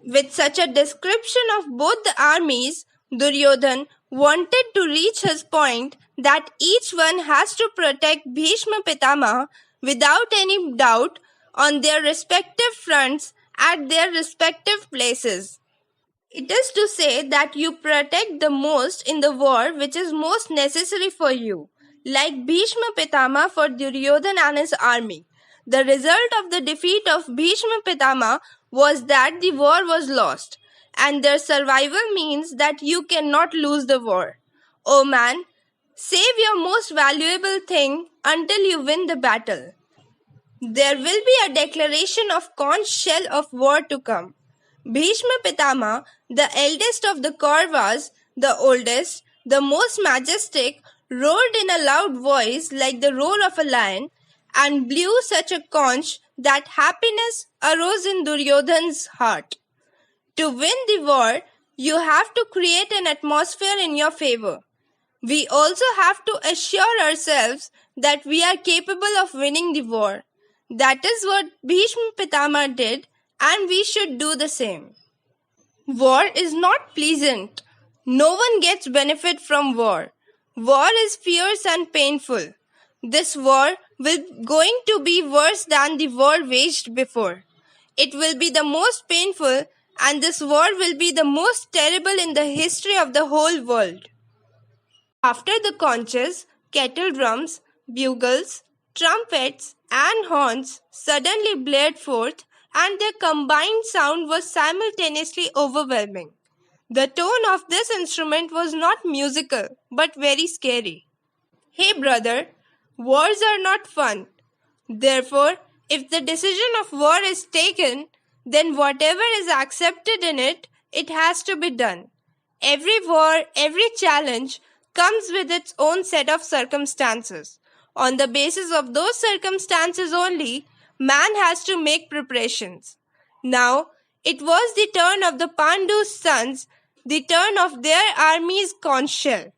With such a description of both the armies, Duryodhan wanted to reach his point that each one has to protect Bhishma Pitama without any doubt on their respective fronts at their respective places. It is to say that you protect the most in the war which is most necessary for you, like Bhishma Pitama for Duryodhan and his army. The result of the defeat of Bhishma Pitama was that the war was lost, and their survival means that you cannot lose the war. Oh man, save your most valuable thing until you win the battle. There will be a declaration of conch shell of war to come. Bhishma Pitama, the eldest of the Kauravas, the oldest, the most majestic, roared in a loud voice like the roar of a lion and blew such a conch that happiness arose in Duryodhan's heart. To win the war, you have to create an atmosphere in your favor. We also have to assure ourselves that we are capable of winning the war. That is what Bhishma Pitama did, and we should do the same. War is not pleasant. No one gets benefit from war. War is fierce and painful. This war will going to be worse than the war waged before. It will be the most painful, and this war will be the most terrible in the history of the whole world. After the conches, kettle drums, bugles, trumpets, and horns suddenly blared forth, and their combined sound was simultaneously overwhelming. The tone of this instrument was not musical, but very scary. Hey brother, wars are not fun. Therefore, if the decision of war is taken, then whatever is accepted in it, it has to be done. Every war, every challenge comes with its own set of circumstances. On the basis of those circumstances only, man has to make preparations. Now, it was the turn of the Pandu's sons, the turn of their army's conch shell.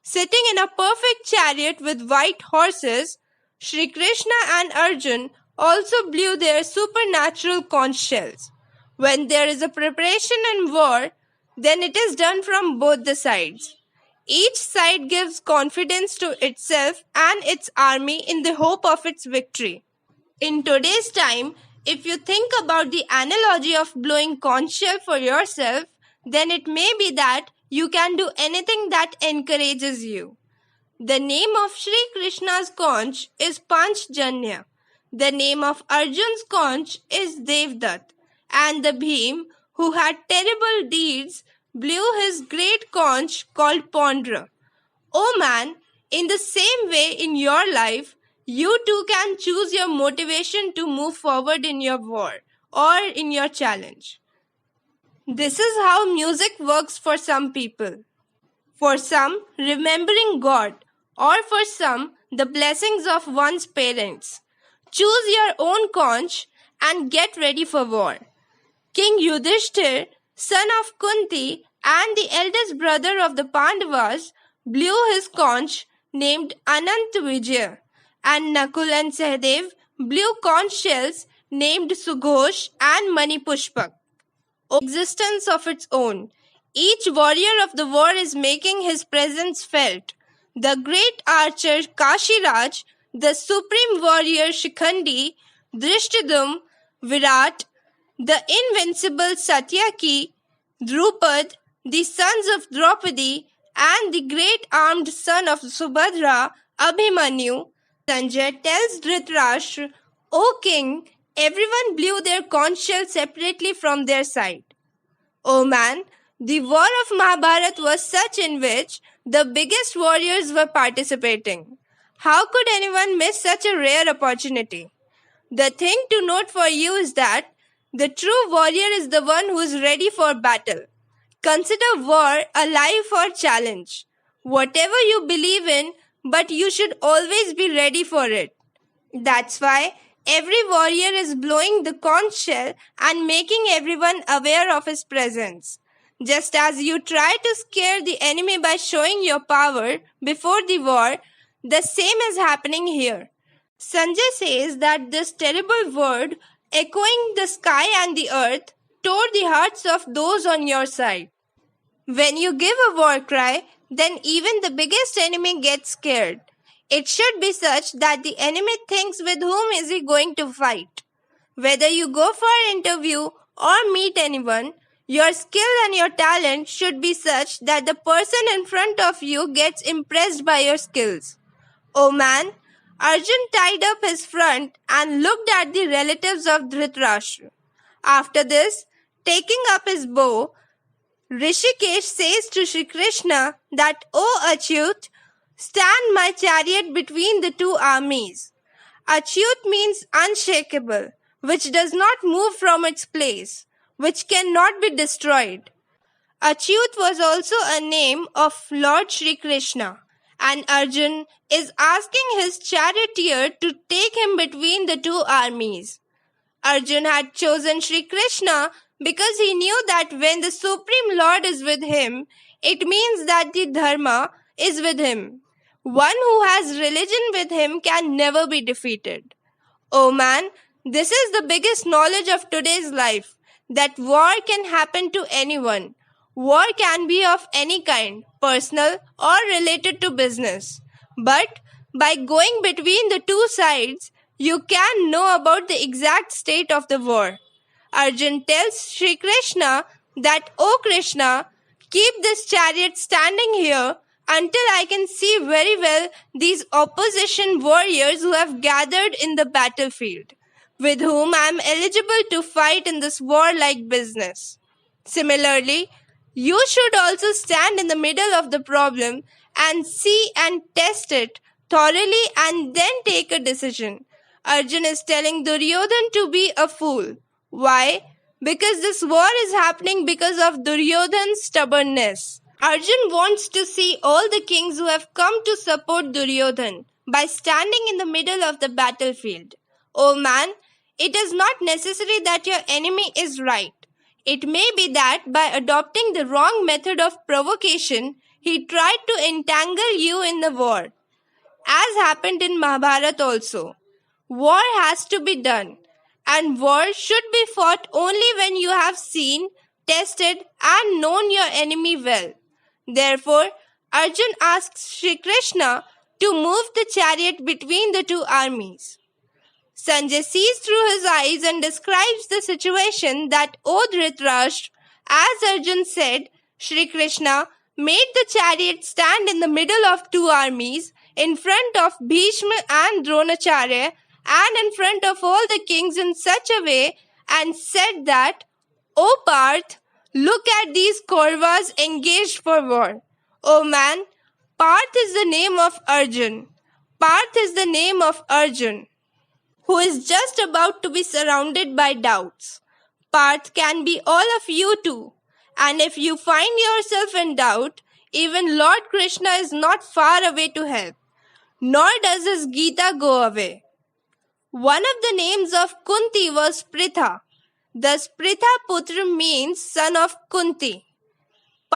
Sitting in a perfect chariot with white horses, Shri Krishna and Arjun also blew their supernatural conch shells. When there is a preparation in war, then it is done from both the sides. Each side gives confidence to itself and its army in the hope of its victory. In today's time, if you think about the analogy of blowing conch shell for yourself, then it may be that you can do anything that encourages you. The name of Shri Krishna's conch is Panchjanya. The name of Arjun's conch is Devdutt. And the Bhim, who had terrible deeds, blew his great conch called Pondra. Oh man, in the same way in your life, you too can choose your motivation to move forward in your war or in your challenge. This is how music works for some people. For some, remembering God, or for some, the blessings of one's parents. Choose your own conch and get ready for war. King Yudhishthir, son of Kunti and the eldest brother of the Pandavas, blew his conch named Anant Vijaya, and Nakul and Sahadev blew conch shells named Sughosh and Manipushpak. Existence of its own. Each warrior of the war is making his presence felt. The great archer Kashiraj, the supreme warrior Shikhandi, Drishtadum, Virat, the invincible Satyaki, Drupad, the sons of Draupadi, and the great armed son of Subhadra, Abhimanyu. Sanjay tells Dhritarashtra, O king, everyone blew their conch shell separately from their side. Oh man, the war of Mahabharat was such in which the biggest warriors were participating. How could anyone miss such a rare opportunity? The thing to note for you is that the true warrior is the one who is ready for battle. Consider war a life or challenge. Whatever you believe in, but you should always be ready for it. That's why every warrior is blowing the conch shell and making everyone aware of his presence. Just as you try to scare the enemy by showing your power before the war, the same is happening here. Sanjay says that this terrible word, echoing the sky and the earth, tore the hearts of those on your side. When you give a war cry, then even the biggest enemy gets scared. It should be such that the enemy thinks with whom is he going to fight. Whether you go for an interview or meet anyone, your skill and your talent should be such that the person in front of you gets impressed by your skills. Oh man, Arjun tied up his front and looked at the relatives of Dhritarashtra. After this, taking up his bow, Rishikesh says to Shri Krishna that, O Achyut, stand my chariot between the two armies. Achyut means unshakable, which does not move from its place, which cannot be destroyed. Achyut was also a name of Lord Shri Krishna, and Arjun is asking his charioteer to take him between the two armies. Arjun had chosen Shri Krishna because he knew that when the Supreme Lord is with him, it means that the Dharma is with him. One who has religion with him can never be defeated. Oh man, this is the biggest knowledge of today's life, that war can happen to anyone. War can be of any kind, personal or related to business. But by going between the two sides, you can know about the exact state of the war. Arjun tells Shri Krishna that, O Krishna, keep this chariot standing here until I can see very well these opposition warriors who have gathered in the battlefield, with whom I am eligible to fight in this warlike business. Similarly, you should also stand in the middle of the problem and see and test it thoroughly and then take a decision. Arjun is telling Duryodhan to be a fool. Why? Because this war is happening because of Duryodhan's stubbornness. Arjun wants to see all the kings who have come to support Duryodhan by standing in the middle of the battlefield. Oh man, it is not necessary that your enemy is right. It may be that by adopting the wrong method of provocation, he tried to entangle you in the war. As happened in Mahabharata also. War has to be done, and war should be fought only when you have seen, tested, and known your enemy well. Therefore, Arjun asks Shri Krishna to move the chariot between the two armies. Sanjay sees through his eyes and describes the situation that, O Dhritarashtra, as Arjun said, Shri Krishna made the chariot stand in the middle of two armies, in front of Bhishma and Dronacharya, and in front of all the kings in such a way, and said that, O Parth, Look at these Kauravas engaged for war. Oh man, Parth is the name of Arjun. Parth is the name of Arjun, who is just about to be surrounded by doubts. Parth can be all of you too. And if you find yourself in doubt, even Lord Krishna is not far away to help, nor does his Gita go away. One of the names of Kunti was Pritha. Thus, Pritha Putra means son of Kunti.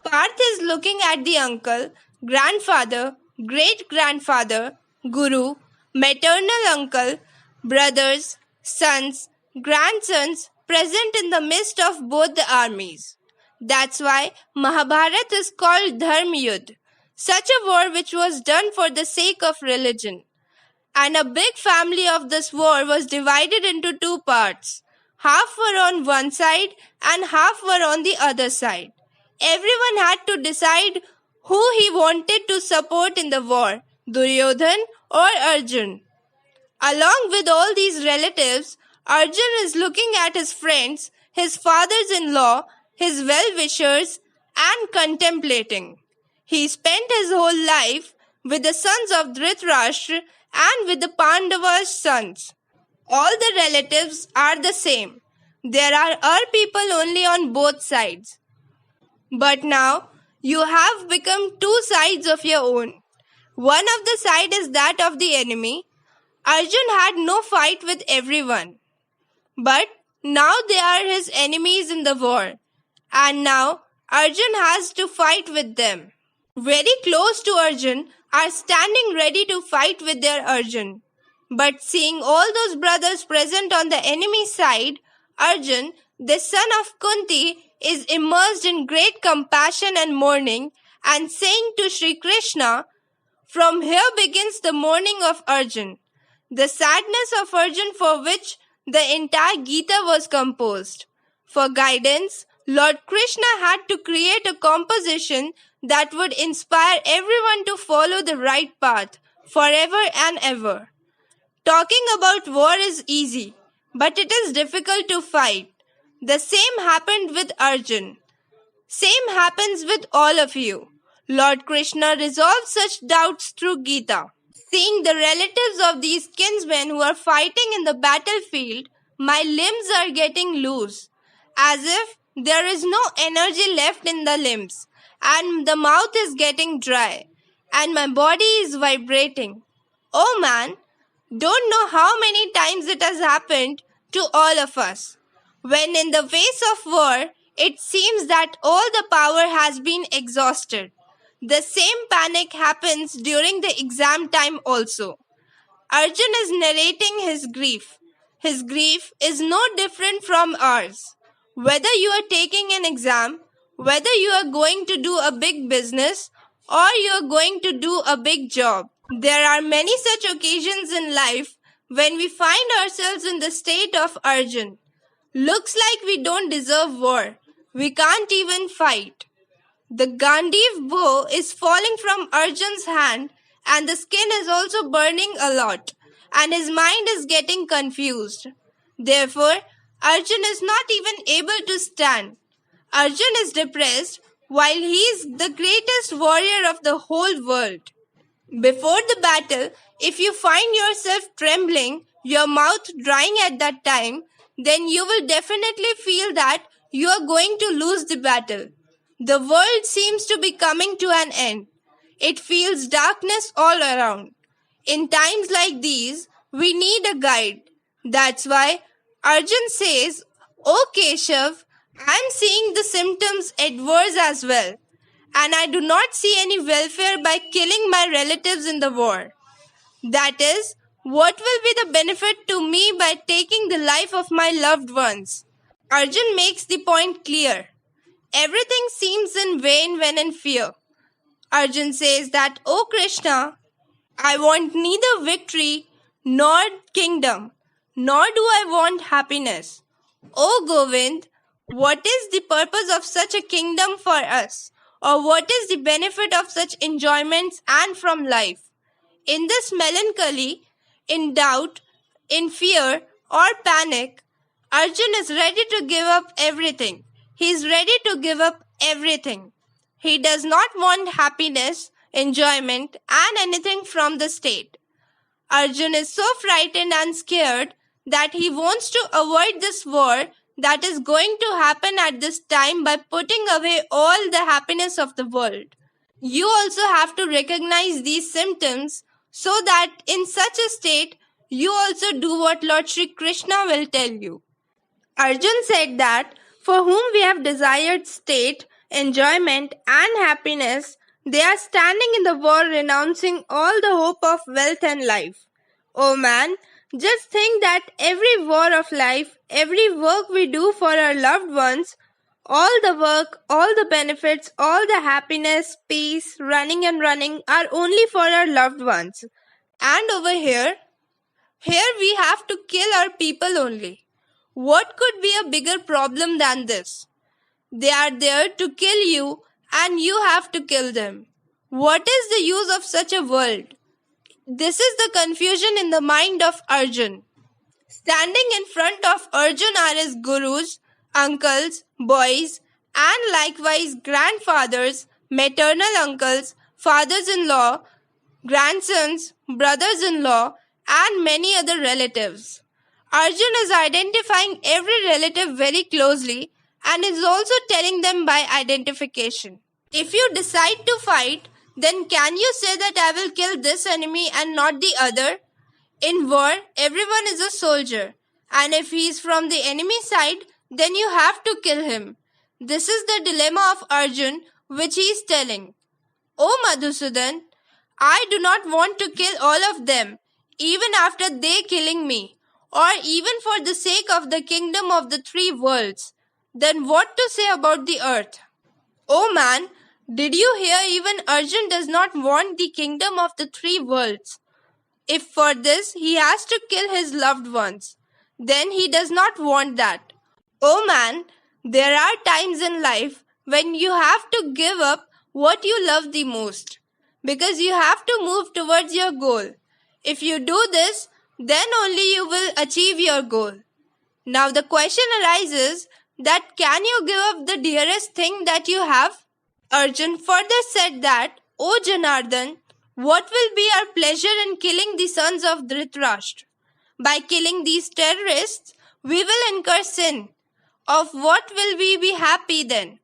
Parth is looking at the uncle, grandfather, great-grandfather, guru, maternal uncle, brothers, sons, grandsons present in the midst of both the armies. That's why Mahabharata is called Dharma Yudh, such a war which was done for the sake of religion. And a big family of this war was divided into two parts. Half were on one side and half were on the other side. Everyone had to decide who he wanted to support in the war, Duryodhan or Arjun. Along with all these relatives, Arjun is looking at his friends, his fathers-in-law, his well-wishers, and contemplating. He spent his whole life with the sons of Dhritarashtra and with the Pandavas' sons. All the relatives are the same. There are our people only on both sides. But now you have become two sides of your own. One of the side is that of the enemy. Arjun had no fight with everyone. But now they are his enemies in the war. And now Arjun has to fight with them. Very close to Arjun are standing ready to fight with their Arjun. But seeing all those brothers present on the enemy side, Arjun, the son of Kunti, is immersed in great compassion and mourning and saying to Sri Krishna, "From here begins the mourning of Arjun, the sadness of Arjun for which the entire Gita was composed." For guidance, Lord Krishna had to create a composition that would inspire everyone to follow the right path forever and ever. Talking about war is easy, but it is difficult to fight. The same happened with Arjun. Same happens with all of you. Lord Krishna resolves such doubts through Gita. Seeing the relatives of these kinsmen who are fighting in the battlefield, my limbs are getting loose, as if there is no energy left in the limbs, and the mouth is getting dry, and my body is vibrating. Oh man, don't know how many times it has happened to all of us. When in the face of war, it seems that all the power has been exhausted. The same panic happens during the exam time also. Arjun is narrating his grief. His grief is no different from ours. Whether you are taking an exam, whether you are going to do a big business, or you are going to do a big job, there are many such occasions in life when we find ourselves in the state of Arjun. Looks like we don't deserve war. We can't even fight. The Gandiv bow is falling from Arjun's hand and the skin is also burning a lot and his mind is getting confused. Therefore, Arjun is not even able to stand. Arjun is depressed while he is the greatest warrior of the whole world. Before the battle, if you find yourself trembling, your mouth drying at that time, then you will definitely feel that you are going to lose the battle. The world seems to be coming to an end. It feels darkness all around. In times like these, we need a guide. That's why Arjun says, "O Keshav, I am seeing the symptoms adverse as well, and I do not see any welfare by killing my relatives in the war. That is, what will be the benefit to me by taking the life of my loved ones?" Arjun makes the point clear. Everything seems in vain when in fear. Arjun says that, "O Krishna, I want neither victory nor kingdom, nor do I want happiness. O Govind, what is the purpose of such a kingdom for us? Or what is the benefit of such enjoyments and from life?" In this melancholy, in doubt, in fear or panic, Arjun is ready to give up everything. He is ready to give up everything. He does not want happiness, enjoyment, and anything from the state. Arjun is so frightened and scared that he wants to avoid this war that is going to happen at this time by putting away all the happiness of the world. You also have to recognize these symptoms so that in such a state, you also do what Lord Shri Krishna will tell you. Arjun said that for whom we have desired state, enjoyment, and happiness, they are standing in the war renouncing all the hope of wealth and life. Oh man, just think that every war of life, every work we do for our loved ones, all the work, all the benefits, all the happiness, peace, running and running are only for our loved ones. And over here we have to kill our people only. What could be a bigger problem than this? They are there to kill you and you have to kill them. What is the use of such a world? This is the confusion in the mind of Arjun. Standing in front of Arjun are his gurus, uncles, boys, and likewise grandfathers, maternal uncles, fathers-in-law, grandsons, brothers-in-law, and many other relatives. Arjun is identifying every relative very closely and is also telling them by identification. If you decide to fight, then can you say that I will kill this enemy and not the other? In war, everyone is a soldier, and if he is from the enemy side, then you have to kill him. This is the dilemma of Arjun, which he is telling. O Madhusudan, I do not want to kill all of them, even after they killing me, or even for the sake of the kingdom of the three worlds. Then what to say about the earth? O man, did you hear even Arjun does not want the kingdom of the three worlds? If for this he has to kill his loved ones, then he does not want that. O man, there are times in life when you have to give up what you love the most, because you have to move towards your goal. If you do this, then only you will achieve your goal. Now the question arises that can you give up the dearest thing that you have? Arjun further said that, O Janardhan, what will be our pleasure in killing the sons of Dhritarashtra? By killing these terrorists, we will incur sin. Of what will we be happy then?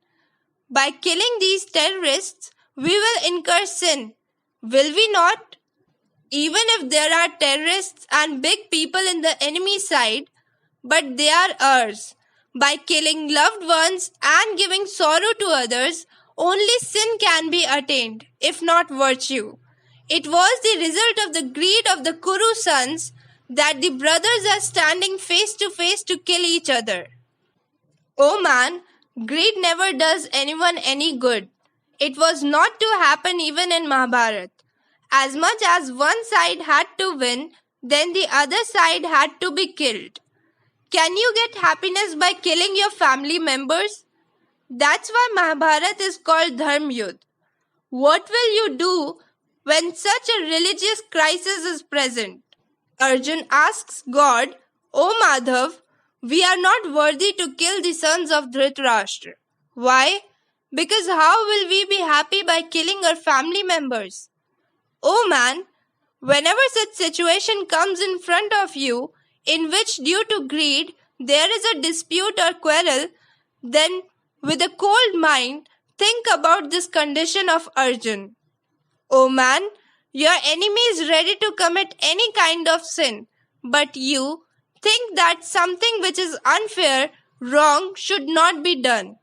By killing these terrorists, we will incur sin. Will we not? Even if there are terrorists and big people in the enemy side, but they are ours. By killing loved ones and giving sorrow to others, only sin can be attained, if not virtue. It was the result of the greed of the Kuru sons that the brothers are standing face to face to kill each other. Oh man, greed never does anyone any good. It was not to happen even in Mahabharata. As much as one side had to win, then the other side had to be killed. Can you get happiness by killing your family members? That's why Mahabharata is called Dharma Yudh. What will you do when such a religious crisis is present? Arjun asks God, O Madhav, we are not worthy to kill the sons of Dhritarashtra. Why? Because how will we be happy by killing our family members? Oh man, whenever such situation comes in front of you, in which due to greed there is a dispute or quarrel, then with a cold mind think about this condition of Arjun. Oh man, your enemy is ready to commit any kind of sin, but you think that something which is unfair, wrong should not be done.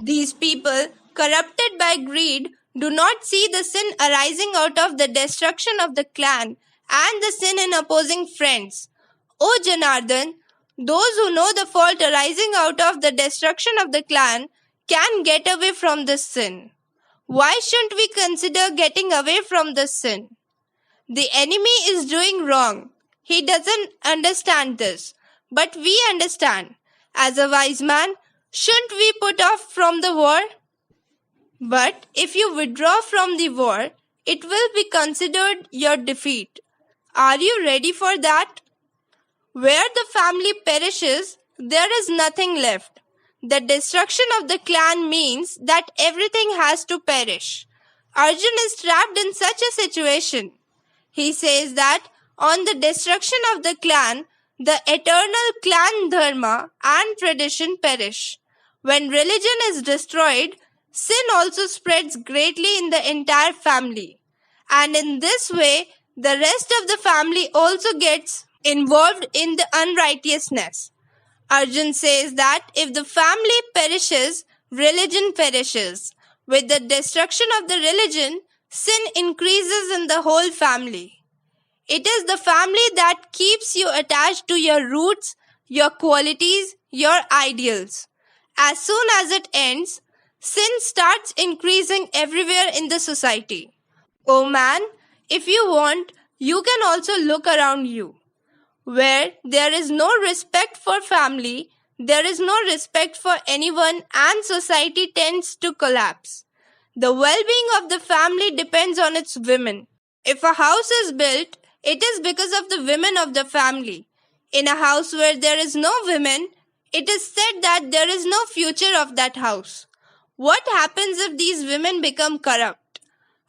These people, corrupted by greed, do not see the sin arising out of the destruction of the clan and the sin in opposing friends. O Janardhan, those who know the fault arising out of the destruction of the clan can get away from this sin. Why shouldn't we consider getting away from this sin? The enemy is doing wrong. He doesn't understand this, but we understand. As a wise man, shouldn't we put off from the war? But if you withdraw from the war, it will be considered your defeat. Are you ready for that? Where the family perishes, there is nothing left. The destruction of the clan means that everything has to perish. Arjun is trapped in such a situation. He says that on the destruction of the clan, the eternal clan dharma and tradition perish. When religion is destroyed, sin also spreads greatly in the entire family. And in this way, the rest of the family also gets involved in the unrighteousness. Arjun says that if the family perishes, religion perishes. With the destruction of the religion, sin increases in the whole family. It is the family that keeps you attached to your roots, your qualities, your ideals. As soon as it ends, sin starts increasing everywhere in the society. Oh man, if you want, you can also look around you. Where there is no respect for family, there is no respect for anyone, and society tends to collapse. The well-being of the family depends on its women. If a house is built, it is because of the women of the family. In a house where there is no women, it is said that there is no future of that house. What happens if these women become corrupt?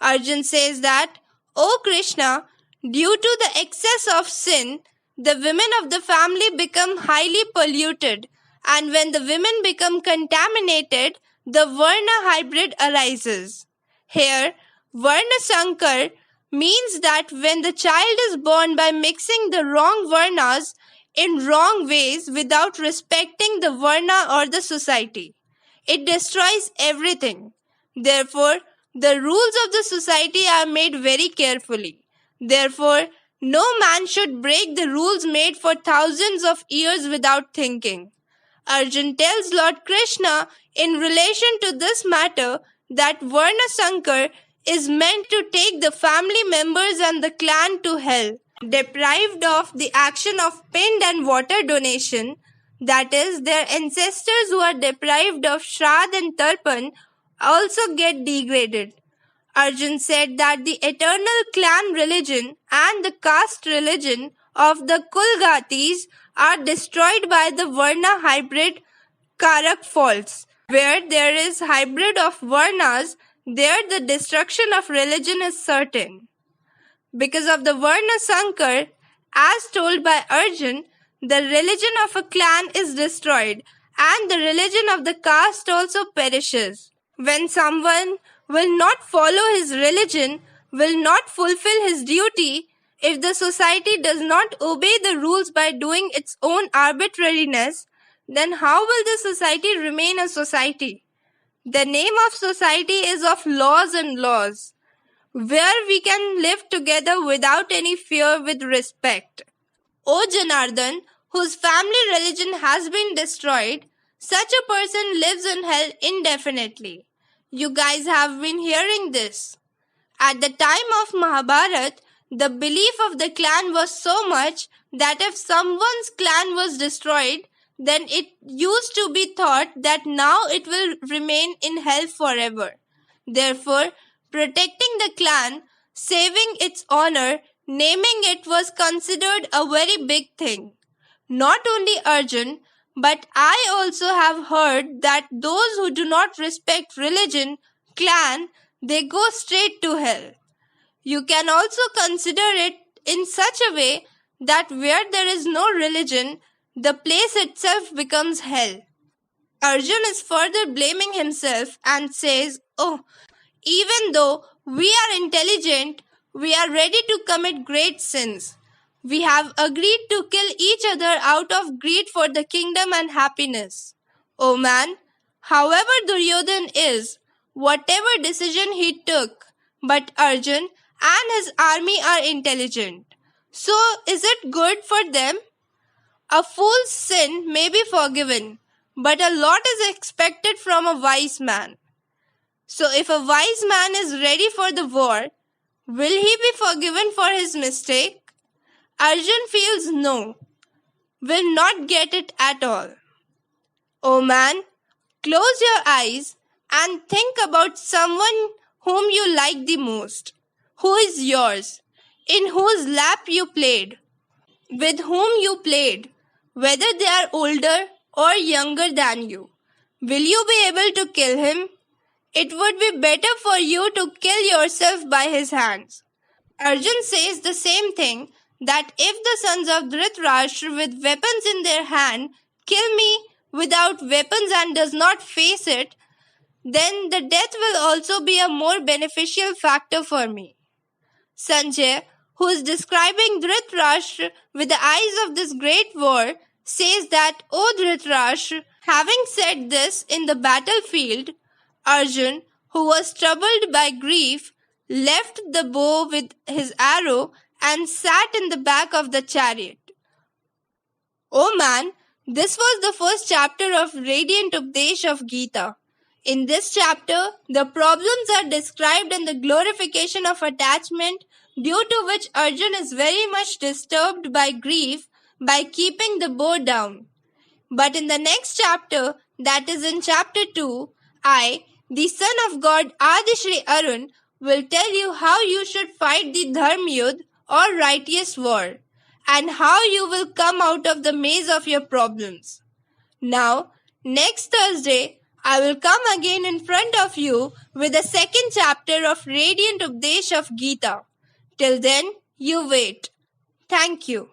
Arjun says that, O Krishna, due to the excess of sin, the women of the family become highly polluted, and when the women become contaminated, the Varna hybrid arises. Here, Varna Sankar means that when the child is born by mixing the wrong Varnas in wrong ways without respecting the Varna or the society, it destroys everything. Therefore, the rules of the society are made very carefully. Therefore, no man should break the rules made for thousands of years without thinking. Arjun tells Lord Krishna in relation to this matter that Varna Sankar is meant to take the family members and the clan to hell, deprived of the action of pind and water donation, that is, their ancestors who are deprived of Shrad and Tarpan also get degraded. Arjun said that the eternal clan religion and the caste religion of the Kulgatis are destroyed by the Varna hybrid Karak faults. Where there is hybrid of Varnas, there the destruction of religion is certain. Because of the Varna Sankar, as told by Arjun, the religion of a clan is destroyed and the religion of the caste also perishes. When someone will not follow his religion, will not fulfill his duty, if the society does not obey the rules by doing its own arbitrariness, then how will the society remain a society? The name of society is of laws and laws, where we can live together without any fear with respect. O Janardhan, whose family religion has been destroyed, such a person lives in hell indefinitely. You guys have been hearing this. At the time of Mahabharata, the belief of the clan was so much that if someone's clan was destroyed, then it used to be thought that now it will remain in hell forever. Therefore, protecting the clan, saving its honor, naming it was considered a very big thing. Not only Arjun, but I also have heard that those who do not respect religion, clan, they go straight to hell. You can also consider it in such a way that where there is no religion, the place itself becomes hell. Arjun is further blaming himself and says, Oh, even though we are intelligent, we are ready to commit great sins. We have agreed to kill each other out of greed for the kingdom and happiness. O man, however Duryodhan is, whatever decision he took, but Arjun and his army are intelligent. So is it good for them? A fool's sin may be forgiven, but a lot is expected from a wise man. So if a wise man is ready for the war, will he be forgiven for his mistake? Arjun feels no, will not get it at all. O man, close your eyes and think about someone whom you like the most, who is yours, in whose lap you played, with whom you played, whether they are older or younger than you. Will you be able to kill him? It would be better for you to kill yourself by his hands. Arjun says the same thing, that if the sons of Dhritarashtra with weapons in their hand kill me without weapons and does not face it, then the death will also be a more beneficial factor for me. Sanjay, who is describing Dhritarashtra with the eyes of this great war, says that, O Dhritarashtra, having said this in the battlefield, Arjun, who was troubled by grief, left the bow with his arrow and sat in the back of the chariot. Oh man, this was the first chapter of Radiant Updesh of Gita. In this chapter, the problems are described and the glorification of attachment, due to which Arjun is very much disturbed by grief by keeping the bow down. But in the next chapter, that is in chapter 2, I, the son of God Aadishri Arun, will tell you how you should fight the Dharma Yudh or righteous war, and how you will come out of the maze of your problems. Now, next Thursday, I will come again in front of you with the second chapter of Radiant Updesh of Gita. Till then, you wait. Thank you.